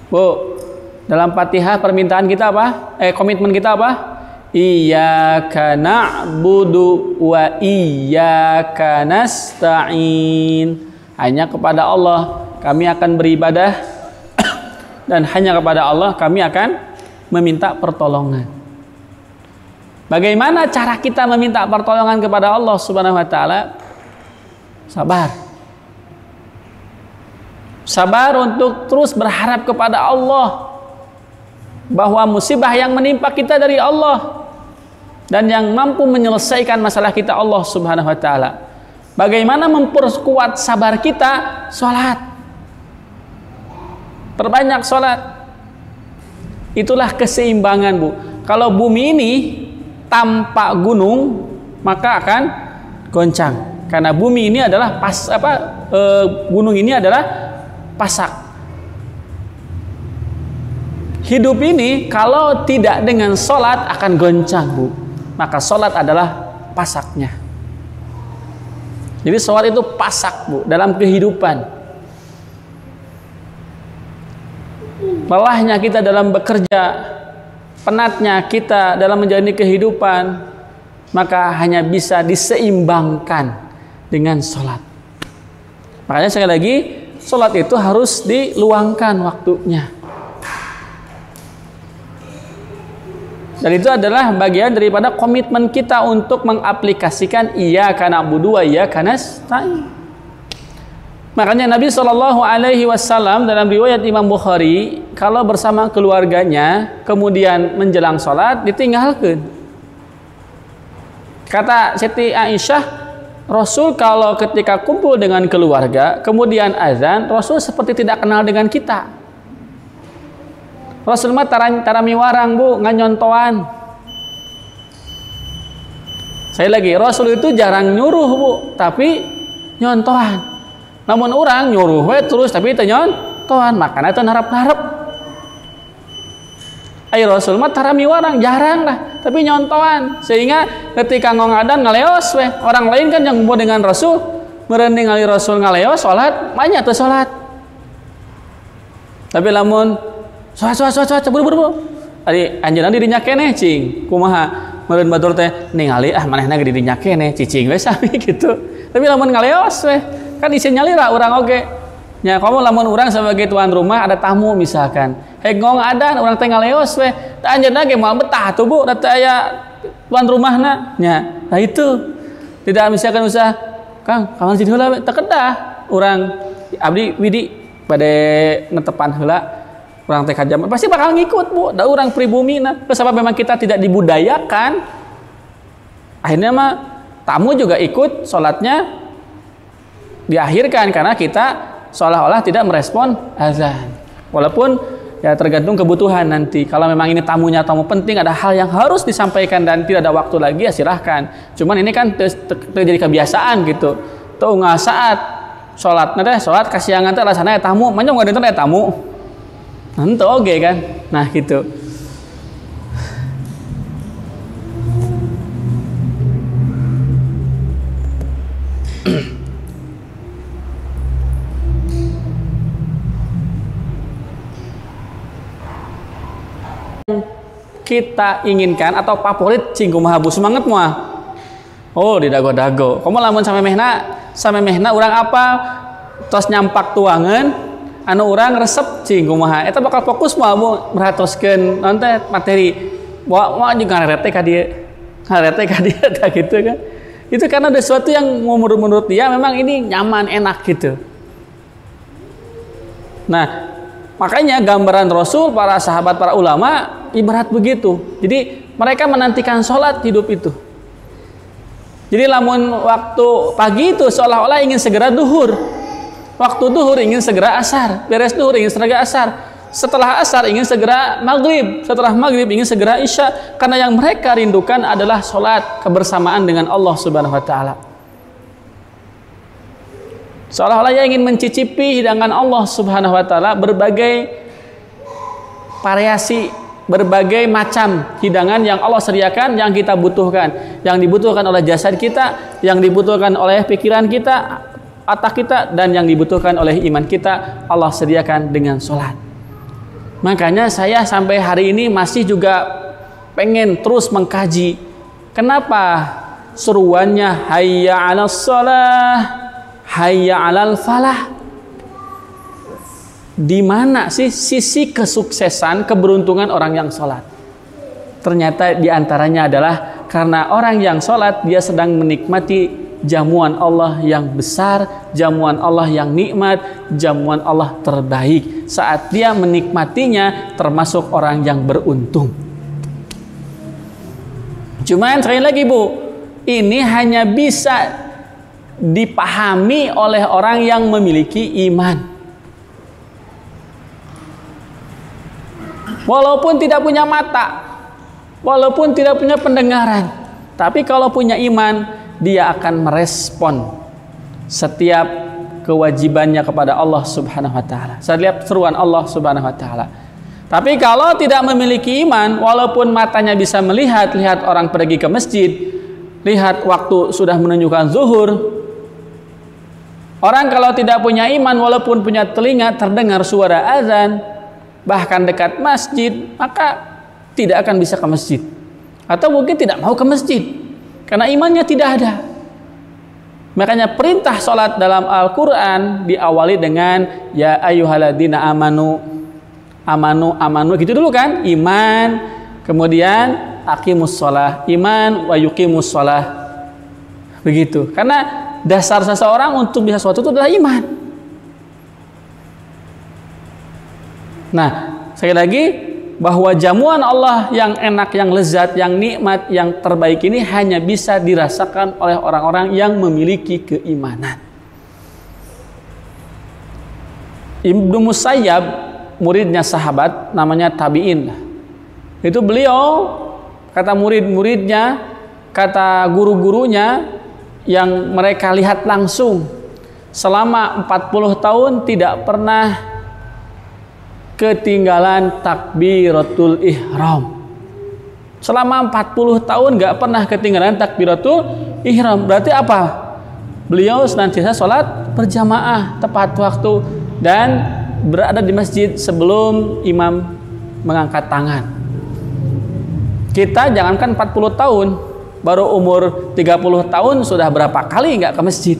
Bu, dalam Fatihah permintaan kita apa? Komitmen kita apa? Iyyaka na'budu wa iyyaka nasta'in. Hanya kepada Allah kami akan beribadah dan hanya kepada Allah kami akan meminta pertolongan. Bagaimana cara kita meminta pertolongan kepada Allah Subhanahu wa taala? Sabar. Sabar untuk terus berharap kepada Allah bahwa musibah yang menimpa kita dari Allah dan yang mampu menyelesaikan masalah kita Allah Subhanahu wa taala. Bagaimana memperkuat sabar kita? Salat. Perbanyak salat. Itulah keseimbangan, Bu. Kalau bumi ini tanpa gunung maka akan goncang, karena bumi ini adalah gunung ini adalah pasak. Hidup ini kalau tidak dengan sholat akan goncang, Bu. Maka sholat adalah pasaknya. Jadi sholat itu pasak, Bu, dalam kehidupan. Lelahnya kita dalam bekerja, penatnya kita dalam menjalani kehidupan, maka hanya bisa diseimbangkan dengan sholat. Makanya sekali lagi, sholat itu harus diluangkan waktunya. Dan itu adalah bagian daripada komitmen kita untuk mengaplikasikan iyyaka na'budu wa iyyaka nasta'in. Makanya Nabi SAW dalam riwayat Imam Bukhari, kalau bersama keluarganya kemudian menjelang sholat ditinggalkan. Kata Siti Aisyah, Rasul kalau ketika kumpul dengan keluarga kemudian azan, Rasul seperti tidak kenal dengan kita. Rasul mah tarami warang, Bu, nganyontoan. Saya lagi, Rasul itu jarang nyuruh, Bu, tapi nyontoan. Namun orang nyuruh we terus tapi itu nyontoan, makanya itu narap-narap. Rasul mah tarami warang, jarang lah, tapi nyontoan. Sehingga ketika ngongadan ngaleos we, orang lain kan yang ngumpul dengan Rasul, merending ngali Rasul ngaleos salat, banyak tuh salat. Tapi lamun soat buru-buru. Ari anjeunna dirinya keneh cing. Kumaha? Meureun batur teh ningali manehna ge dirinya keneh cicing we sami gitu. Tapi lamun ngaleos we, kan isin nyalira urang oge. Nya kamu lamun urang sebagai tuan rumah ada tamu misalkan. Ngong adan urang teh ngaleos we. Tah anjeunna ge moal betah tuh, Bu, da teh aya tuan rumahna. Nya, nah itu. Tidak misalkan usah, Kang, kawan jadi heula we teu kedah. Urang abdi widi bade netepan heula. Orang teh kajam pasti bakal ngikut, Bu. Da urang pribumi nah. Sebab memang kita tidak dibudayakan. Akhirnya mah tamu juga ikut sholatnya diakhirkan karena kita seolah-olah tidak merespon azan. Walaupun ya tergantung kebutuhan nanti. Kalau memang ini tamunya tamu penting, ada hal yang harus disampaikan dan tidak ada waktu lagi, ya silahkan. Cuman ini kan terjadi kebiasaan gitu. Tuh nggak saat sholat, nanti sholat kasihangan teh rasanya tamu, mana nggak ada tamu. Nanti oke kan, nah gitu. Kita inginkan atau favorit cing kumaha Bu semangat moal. Oh di dago-dago. Kamu lamun sampai mehna urang apa? Tos nyampak tuangan, anu urang resep cing kumaha. Eta bakal fokus moal Bu merhatoskeun naon teh materi. Moal juga ngarete ka dieu. Ngarete ka dieu tah gitu kan. Itu karena ada sesuatu yang menurut dia memang ini nyaman, enak gitu. Nah, makanya gambaran Rasul, para sahabat, para ulama ibarat begitu. Jadi mereka menantikan sholat hidup itu. Jadi lamun waktu pagi itu seolah-olah ingin segera duhur. Waktu duhur ingin segera asar. Beres duhur ingin segera asar. Setelah asar ingin segera maghrib. Setelah maghrib ingin segera isya. Karena yang mereka rindukan adalah sholat kebersamaan dengan Allah Subhanahu wa Ta'ala. Seolah-olah ia ingin mencicipi hidangan Allah Subhanahu wa Ta'ala, berbagai variasi, berbagai macam hidangan yang Allah sediakan, yang kita butuhkan, yang dibutuhkan oleh jasad kita, yang dibutuhkan oleh pikiran kita, otak kita, dan yang dibutuhkan oleh iman kita, Allah sediakan dengan sholat. Makanya saya sampai hari ini masih juga pengen terus mengkaji kenapa seruannya hayya 'alas shalah, hayya 'alal falah. Di mana sih sisi kesuksesan, keberuntungan orang yang sholat? Ternyata diantaranya adalah karena orang yang sholat dia sedang menikmati jamuan Allah yang besar, jamuan Allah yang nikmat, jamuan Allah terbaik. Saat dia menikmatinya termasuk orang yang beruntung. Cuman sekali lagi Bu, ini hanya bisa dipahami oleh orang yang memiliki iman. Walaupun tidak punya mata, walaupun tidak punya pendengaran, tapi kalau punya iman, dia akan merespon setiap kewajibannya kepada Allah Subhanahu wa taala, setiap seruan Allah Subhanahu wa taala. Tapi kalau tidak memiliki iman, walaupun matanya bisa melihat, lihat orang pergi ke masjid, lihat waktu sudah menunjukkan zuhur. Orang kalau tidak punya iman, walaupun punya telinga terdengar suara azan, bahkan dekat masjid, maka tidak akan bisa ke masjid. Atau mungkin tidak mau ke masjid karena imannya tidak ada. Makanya perintah sholat dalam Al-Quran diawali dengan ya ayyuhalladzina amanu, amanu gitu dulu kan, iman, kemudian aqimus sholah, iman wa yuqimus sholah, begitu. Karena dasar seseorang untuk bisa sesuatu itu adalah iman. Nah, sekali lagi bahwa jamuan Allah yang enak, yang lezat, yang nikmat, yang terbaik ini hanya bisa dirasakan oleh orang-orang yang memiliki keimanan. Ibnu Musayyab, muridnya sahabat, namanya tabi'in. Itu beliau, kata murid-muridnya, kata guru-gurunya yang mereka lihat langsung selama 40 tahun tidak pernah ketinggalan takbiratul ihram. Selama 40 tahun nggak pernah ketinggalan takbiratul ihram. Berarti apa? Beliau senantiasa sholat berjamaah tepat waktu dan berada di masjid sebelum imam mengangkat tangan. Kita jangankan 40 tahun, baru umur 30 tahun sudah berapa kali nggak ke masjid.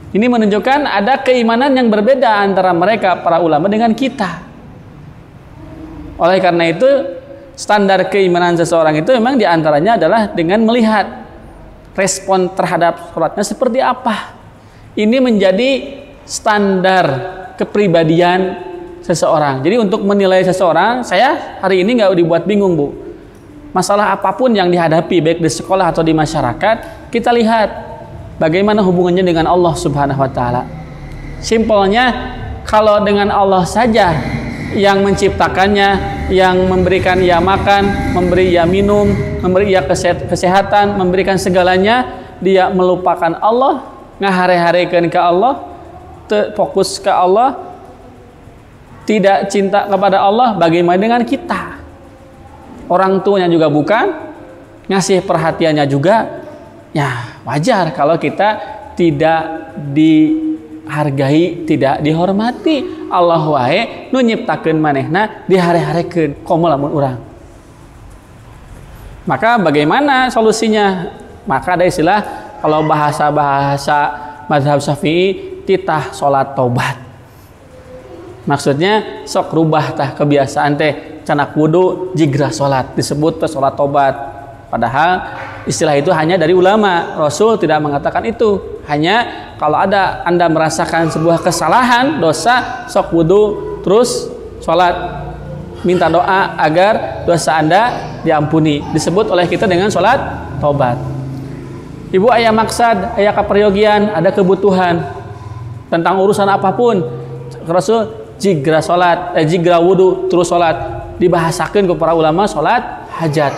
Ini menunjukkan ada keimanan yang berbeda antara mereka para ulama dengan kita. Oleh karena itu, standar keimanan seseorang itu memang diantaranya adalah dengan melihat respon terhadap sholatnya seperti apa. Ini menjadi standar kepribadian seseorang. Jadi untuk menilai seseorang, saya hari ini nggak dibuat bingung Bu. Masalah apapun yang dihadapi baik di sekolah atau di masyarakat, kita lihat bagaimana hubungannya dengan Allah Subhanahu wa taala. Simpelnya, kalau dengan Allah saja yang menciptakannya, yang memberikan ia makan, memberi ia minum, memberi ia kesehatan, memberikan segalanya, dia melupakan Allah, ngahare-harekeun ke Allah, fokus ke Allah, tidak cinta kepada Allah, bagaimana dengan kita? Orang tuanya juga bukan, ngasih perhatiannya juga, ya wajar kalau kita tidak dihargai, tidak dihormati. Allah wae nu nyiptakeun manehna dihare-harekeun komo lamun urang. Maka bagaimana solusinya? Maka ada istilah kalau bahasa-bahasa mazhab Syafi'i, titah salat tobat. Maksudnya sok rubah tah kebiasaan teh canak wudu jigra salat, disebut teh salat tobat. Padahal istilah itu hanya dari ulama. Rasul tidak mengatakan itu. Hanya kalau ada Anda merasakan sebuah kesalahan, dosa, sok wudu, terus sholat, minta doa agar dosa Anda diampuni. Disebut oleh kita dengan sholat taubat. Ibu ayah maksad, ayah kaperyogian, ada kebutuhan tentang urusan apapun, Rasul jigra sholat, jigra wudu, terus sholat. Dibahasakan ke para ulama sholat hajat.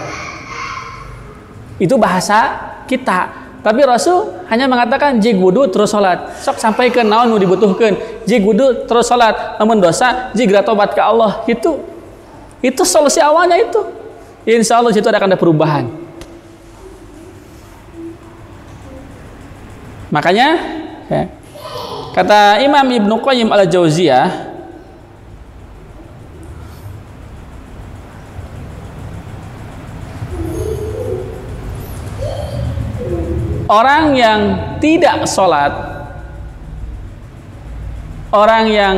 Itu bahasa kita. Tapi Rasul hanya mengatakan jig wudu terus sholat. Sok sampai ke naon nu dibutuhkan. Jig wudu terus sholat. Namun dosa jigra tobat ke Allah. Itu solusi awalnya itu. Insya Allah itu akan ada perubahan. Makanya ya, kata Imam Ibnu Qayyim al-Jauziyah, orang yang tidak sholat, orang yang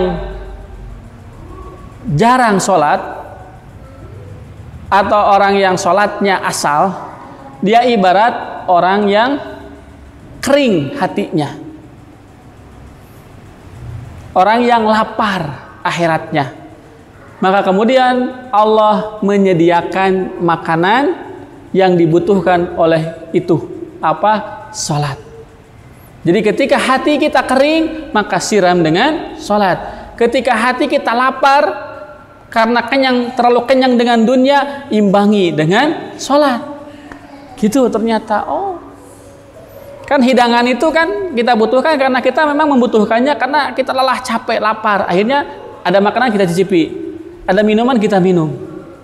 jarang sholat, atau orang yang sholatnya asal, dia ibarat orang yang kering hatinya, orang yang lapar akhiratnya. Maka kemudian Allah menyediakan makanan yang dibutuhkan oleh itu, apa? Sholat. Jadi ketika hati kita kering, maka siram dengan sholat. Ketika hati kita lapar karena terlalu kenyang dengan dunia, imbangi dengan sholat. Gitu ternyata. Oh, kan hidangan itu kan kita butuhkan karena kita memang membutuhkannya, karena kita lelah, capek, lapar. Akhirnya ada makanan kita cicipi, ada minuman kita minum.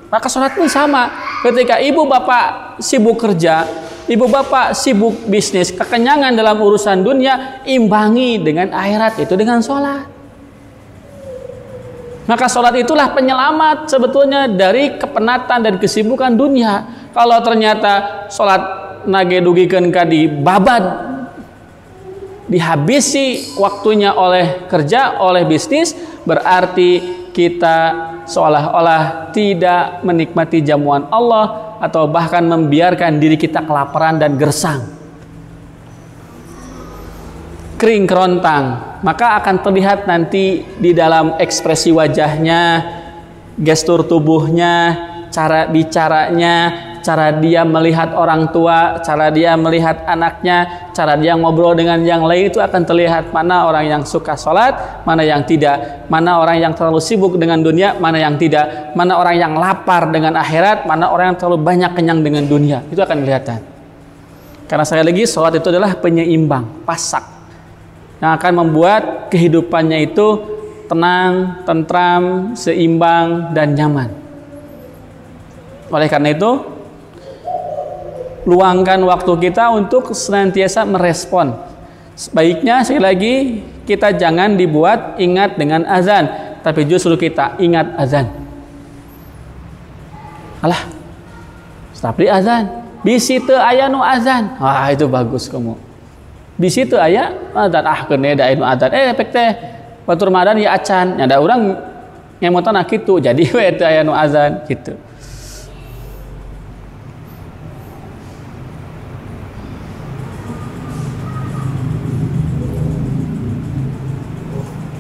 Maka sholat ini sama. Ketika ibu bapak sibuk kerja, ibu bapak sibuk bisnis, kekenyangan dalam urusan dunia, imbangi dengan akhirat, itu dengan sholat. Maka sholat itulah penyelamat sebetulnya dari kepenatan dan kesibukan dunia. Kalau ternyata sholat nage dugikeun ka di babad, dihabisi waktunya oleh kerja, oleh bisnis, berarti kita seolah-olah tidak menikmati jamuan Allah, atau bahkan membiarkan diri kita kelaparan dan gersang, kering kerontang. Maka akan terlihat nanti di dalam ekspresi wajahnya, gestur tubuhnya, cara bicaranya, cara dia melihat orang tua, cara dia melihat anaknya, cara dia ngobrol dengan yang lain, itu akan terlihat mana orang yang suka sholat, mana yang tidak, mana orang yang terlalu sibuk dengan dunia, mana yang tidak, mana orang yang lapar dengan akhirat, mana orang yang terlalu banyak kenyang dengan dunia. Itu akan kelihatan. Karena sekali lagi, sholat itu adalah penyeimbang, pasak, yang akan membuat kehidupannya itu tenang, tentram, seimbang, dan nyaman. Oleh karena itu, luangkan waktu kita untuk senantiasa merespon. Sebaiknya sekali lagi kita jangan dibuat ingat dengan azan, tapi justru kita ingat azan. Alah, tapi azan, bisi teu aya nu azan. Wah, itu bagus kamu. Bisi teu aya azan, keun da anu azan. Pek teh batur Ramadan ya acan. Nya da urang ngemotan kitu, jadi we teu aya nu azan gitu.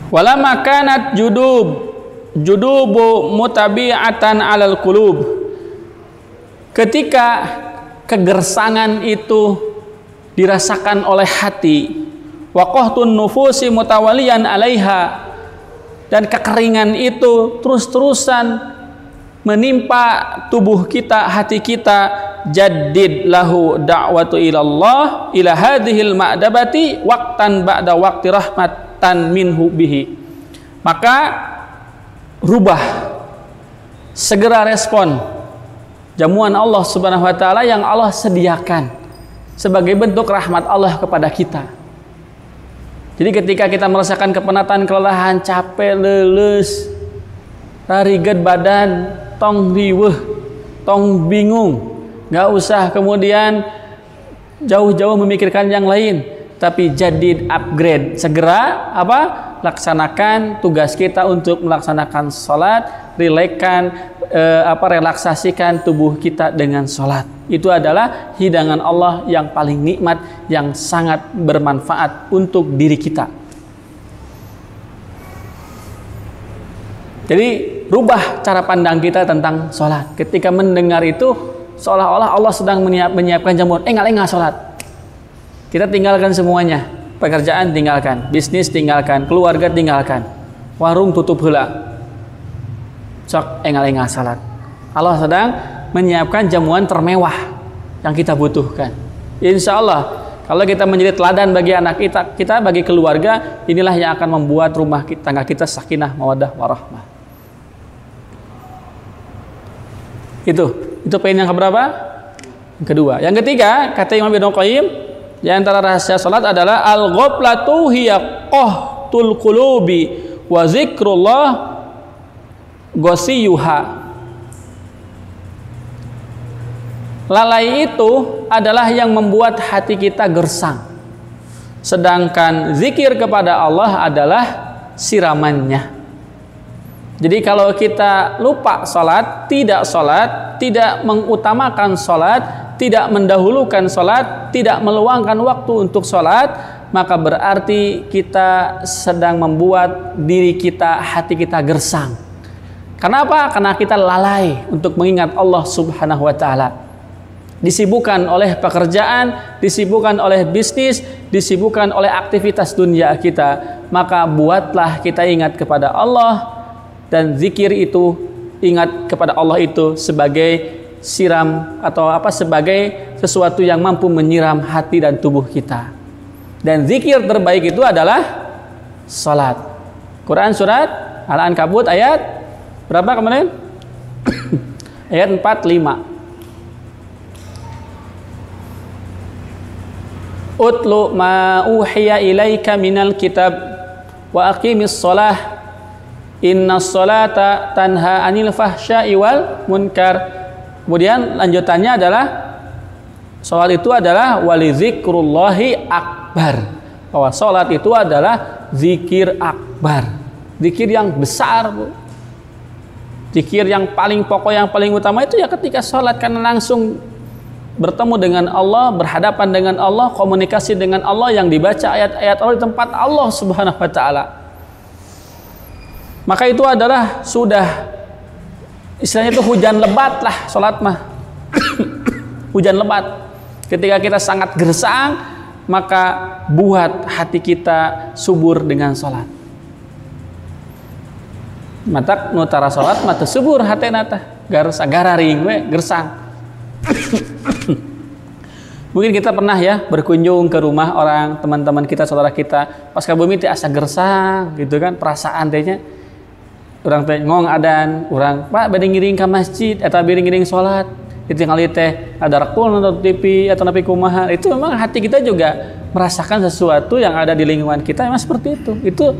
Wala makanat judubu mutabi'atan alal qulub. Ketika kegersangan itu dirasakan oleh hati, waqahtun nufusi mutawaliyan alaiha, dan kekeringan itu terus-terusan menimpa tubuh kita, hati kita, jaddid lahu da'watu ilallah ila hadhil ma'dabati waqtan ba'da waqti rahmat tan minhu bihi. Maka rubah, segera respon jamuan Allah Subhanahu wa taala yang Allah sediakan sebagai bentuk rahmat Allah kepada kita. Jadi ketika kita merasakan kepenatan, kelelahan, capek, leles, rariged badan, tong riweuh, tong bingung, nggak usah kemudian jauh-jauh memikirkan yang lain, tapi jadid, upgrade, segera apa? Laksanakan tugas kita untuk melaksanakan sholat, relaksasikan tubuh kita dengan sholat. Itu adalah hidangan Allah yang paling nikmat, yang sangat bermanfaat untuk diri kita. Jadi rubah cara pandang kita tentang sholat. Ketika mendengar itu, seolah-olah Allah sedang menyiapkan jamuan. Enggak sholat. Kita tinggalkan semuanya, pekerjaan tinggalkan, bisnis tinggalkan, keluarga tinggalkan, warung tutup heula. Sok engal-engal salat. Allah sedang menyiapkan jamuan termewah yang kita butuhkan. Insya Allah, kalau kita menjadi teladan bagi anak kita bagi keluarga, inilah yang akan membuat rumah tangga kita sakinah, mawaddah, warahmah. Itu poin yang keberapa? Yang kedua. Yang ketiga, kata Imam Ibnu Qayyim, di antara rahasia salat adalah al-ghaflatu hiya qahtul qulubi wa zikrullah ghasiyuha. Lalai itu adalah yang membuat hati kita gersang, sedangkan zikir kepada Allah adalah siramannya. Jadi kalau kita lupa sholat, tidak mengutamakan sholat, tidak mendahulukan sholat, tidak meluangkan waktu untuk sholat, maka berarti kita sedang membuat diri kita, hati kita gersang. Kenapa? Karena kita lalai untuk mengingat Allah Subhanahu wa Ta'ala. Disibukkan oleh pekerjaan, disibukkan oleh bisnis, disibukkan oleh aktivitas dunia kita. Maka buatlah kita ingat kepada Allah, dan zikir itu, ingat kepada Allah itu sebagai siram atau sebagai sesuatu yang mampu menyiram hati dan tubuh kita. Dan zikir terbaik itu adalah salat. Quran surat Al-Ankabut ayat berapa kemarin? Ayat 45. Utlu ma uhiya ilaika minal kitab wa aqimis shalah innas salata tanha anil fahsya'i wal munkar. Kemudian lanjutannya adalah salat itu adalah walizikrullahi akbar. Bahwa salat itu adalah zikir akbar, zikir yang besar, Bu. Zikir yang paling pokok, yang paling utama itu ya ketika salat, karena langsung bertemu dengan Allah, berhadapan dengan Allah, komunikasi dengan Allah, yang dibaca ayat-ayat Allah di tempat Allah Subhanahu wa Ta'ala. Maka itu adalah sudah istilahnya itu hujan lebat lah salat mah. Hujan lebat. Ketika kita sangat gersang, maka buat hati kita subur dengan salat. Matak nutara salat mata subur hatena teh gararing we gersang. Mungkin kita pernah ya berkunjung ke rumah orang, teman-teman kita, saudara kita, pas kabumi teh asa gersang gitu kan, perasaan tehnya. Urang teh ngong adan, urang Pak bade ngiring ka masjid eta bade ngiring salat. Ditinggali teh ada rekul nonton TV atau napi kumaha. Itu memang hati kita juga merasakan sesuatu yang ada di lingkungan kita memang seperti itu. Itu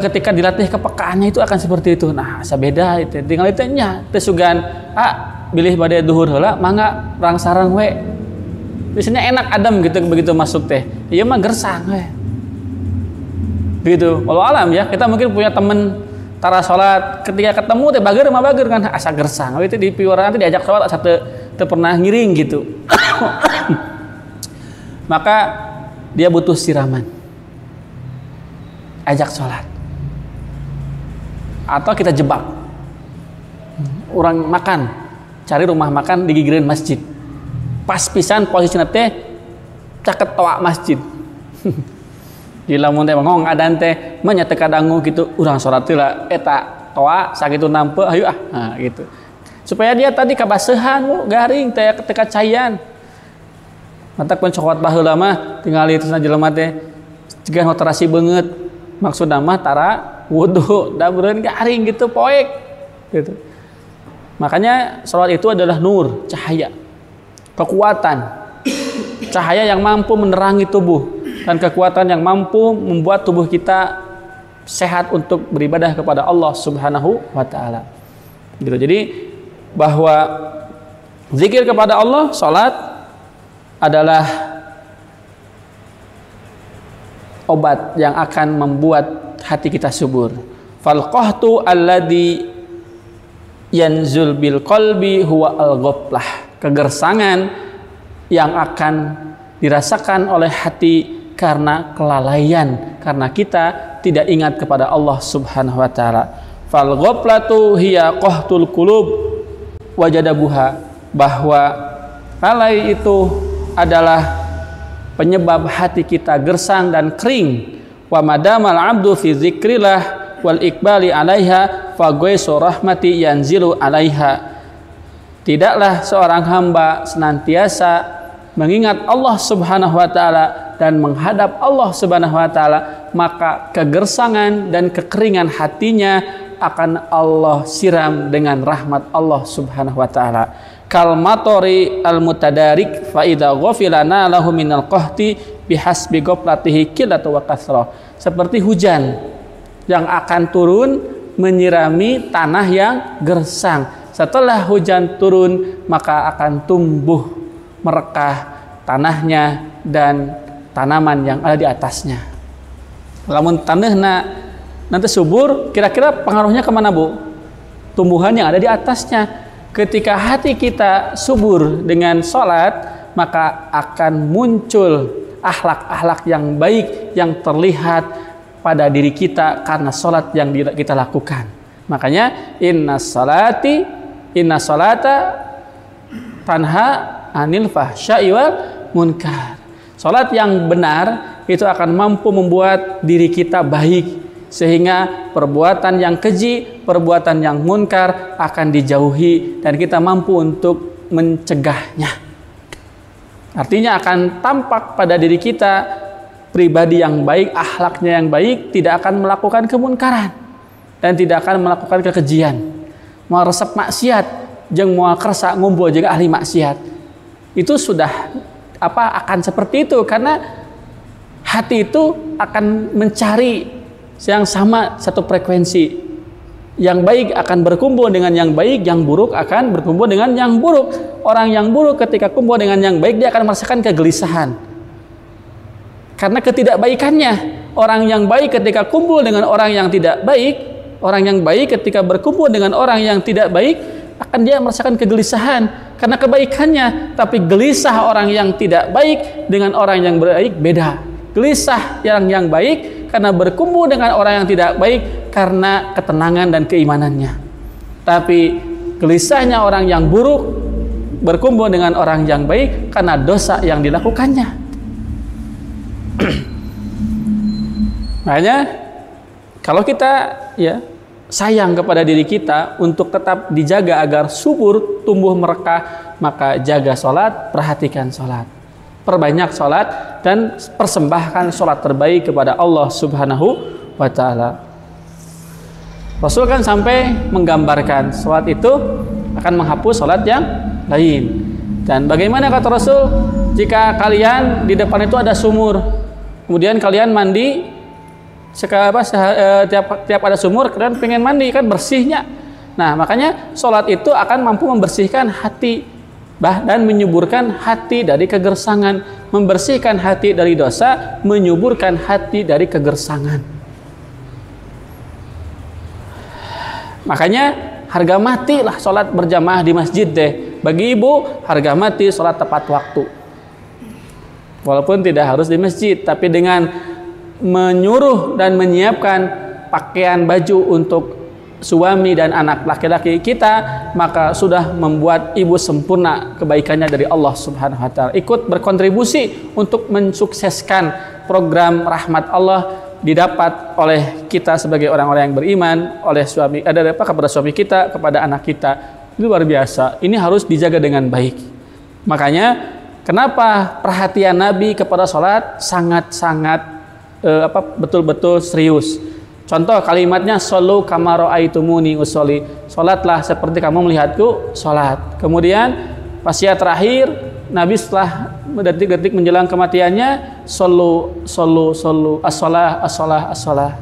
ketika dilatih kepekaannya itu akan seperti itu. Nah, sabeda itu. Tinggal teh nya teh sugan bilih bade duhur heula mangga rang sareng we. Biasanya enak adem gitu begitu masuk teh. Ieu mah gersang we. Begitu. Walau alam ya, kita mungkin punya teman tara salat, ketika ketemu teh bager mah bager kan asa gersang. Itu di piwara nanti diajak salat asa teu pernah ngiring gitu. Maka dia butuh siraman. Ajak salat. Atau kita jebak. Orang makan, cari rumah makan di gigireun masjid. Pas pisan posisina teh caket toa masjid. Di lamun teh ngong adan teh mah nya teu kadangu kitu urang salat teh lah eta toa sakitu nampe hayu nah gitu. Supaya dia tadi kabaseuhan garing teh teu kacayan. Matak pencokot baheula mah tingali terusna jelema teh cegah terasi beungeut. Maksudna mah tara wudu da beureun garing gitu poek gitu. Makanya salat itu adalah nur, cahaya, kekuatan, cahaya yang mampu menerangi tubuh, dan kekuatan yang mampu membuat tubuh kita sehat untuk beribadah kepada Allah Subhanahu wa Ta'ala. Gitu. Jadi bahwa zikir kepada Allah, salat adalah obat yang akan membuat hati kita subur. Fal qahtu alladhi yanzul bil qalbi huwa al-ghaflah. Kegersangan yang akan dirasakan oleh hati karena kelalaian, karena kita tidak ingat kepada Allah Subhanahu wa Ta'ala. Fal ghaflatu hiya qahtul qulub wajadabuha, bahwa lalai itu adalah penyebab hati kita gersang dan kering. Wa madamal abdu fi zikrillah wal iqbali alaiha fa ghaisu rahmati yanzilu alaiha. Tidaklah seorang hamba senantiasa mengingat Allah Subhanahu wa Ta'ala dan menghadap Allah Subhanahu wa Ta'ala, maka kegersangan dan kekeringan hatinya akan Allah siram dengan rahmat Allah Subhanahu wa Ta'ala. Kal matori al mutadarik fa idza ghafilana lahu minal qahti bihasbi ghaflatihi qillatu wa kasrah. Seperti hujan yang akan turun menyirami tanah yang gersang. Setelah hujan turun, maka akan tumbuh merekah tanahnya dan tanaman yang ada di atasnya. Lamun tanahna nanti subur, kira-kira pengaruhnya kemana Bu? Tumbuhan yang ada di atasnya. Ketika hati kita subur dengan sholat, maka akan muncul akhlak-akhlak yang baik yang terlihat pada diri kita karena sholat yang kita lakukan. Makanya inna salata tanha anil fahsya'i wal munkar. Sholat yang benar itu akan mampu membuat diri kita baik, sehingga perbuatan yang keji, perbuatan yang munkar akan dijauhi dan kita mampu untuk mencegahnya. Artinya akan tampak pada diri kita pribadi yang baik, akhlaknya yang baik, tidak akan melakukan kemunkaran dan tidak akan melakukan kekejian. Mau resep maksiat, jeung mau kersa ngumpul juga ahli maksiat. Itu sudah akan seperti itu karena hati itu akan mencari yang sama, satu frekuensi. Yang baik akan berkumpul dengan yang baik, yang buruk akan berkumpul dengan yang buruk. Orang yang buruk ketika kumpul dengan yang baik, dia akan merasakan kegelisahan karena ketidakbaikannya. Orang yang baik ketika kumpul dengan orang yang tidak baik, orang yang baik ketika berkumpul dengan orang yang tidak baik, akan dia merasakan kegelisahan karena kebaikannya. Tapi gelisah orang yang tidak baik dengan orang yang baik beda. Gelisah yang baik karena berkumpul dengan orang yang tidak baik karena ketenangan dan keimanannya. Tapi gelisahnya orang yang buruk berkumpul dengan orang yang baik karena dosa yang dilakukannya. Makanya kalau kita sayang kepada diri kita untuk tetap dijaga agar subur, tumbuh merekah, maka jaga sholat, perhatikan sholat, perbanyak sholat, dan persembahkan sholat terbaik kepada Allah Subhanahu wa Ta'ala. Rasul kan sampai menggambarkan sholat itu akan menghapus sholat yang lain. Dan bagaimana kata Rasul, jika kalian di depan itu ada sumur, kemudian kalian mandi, tiap ada sumur kalian pengen mandi, kan bersihnya. Nah makanya sholat itu akan mampu membersihkan hati dan menyuburkan hati dari kegersangan, membersihkan hati dari dosa, menyuburkan hati dari kegersangan. Makanya harga mati lah sholat berjamaah di masjid deh. Bagi ibu harga mati sholat tepat waktu, walaupun tidak harus di masjid, tapi dengan menyuruh dan menyiapkan pakaian baju untuk suami dan anak laki-laki kita, maka sudah membuat ibu sempurna kebaikannya dari Allah Subhanahu wa Ta'ala. Ikut berkontribusi untuk mensukseskan program rahmat Allah didapat oleh kita sebagai orang-orang yang beriman, oleh suami, kepada suami kita, kepada anak kita. Itu luar biasa. Ini harus dijaga dengan baik. Makanya kenapa perhatian Nabi kepada sholat sangat-sangat betul-betul serius. Contoh kalimatnya, shollu kama ra'aitumuni usolli, sholatlah seperti kamu melihatku sholat. Kemudian wasiat terakhir Nabi setelah detik-detik menjelang kematiannya, shollu as-shalah.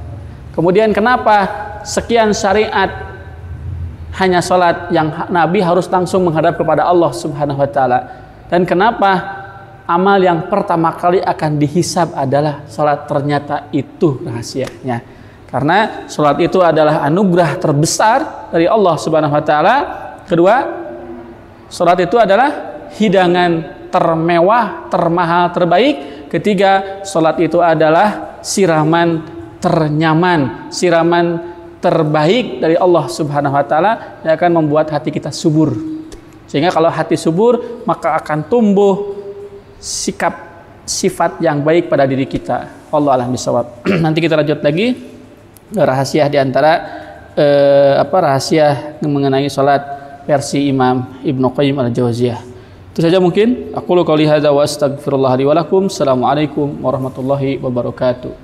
Kemudian kenapa sekian syariat hanya sholat yang Nabi harus langsung menghadap kepada Allah Subhanahu wa Ta'ala? Dan kenapa amal yang pertama kali akan dihisab adalah sholat? Ternyata itu rahasianya. Karena sholat itu adalah anugerah terbesar dari Allah Subhanahu wa Ta'ala. Kedua, sholat itu adalah hidangan termewah, termahal, terbaik. Ketiga, sholat itu adalah siraman ternyaman, siraman terbaik dari Allah Subhanahu wa Ta'ala yang akan membuat hati kita subur. Sehingga kalau hati subur, maka akan tumbuh sifat yang baik pada diri kita. Allah a'lam bishawab. Nanti kita lanjut lagi rahasia di antara rahasia mengenai salat versi Imam Ibnu Qayyim al-Jauziyah. Itu saja mungkin. Aku qouli hadza wa astaghfirullah li wa lakum. Assalamualaikum warahmatullahi wabarakatuh.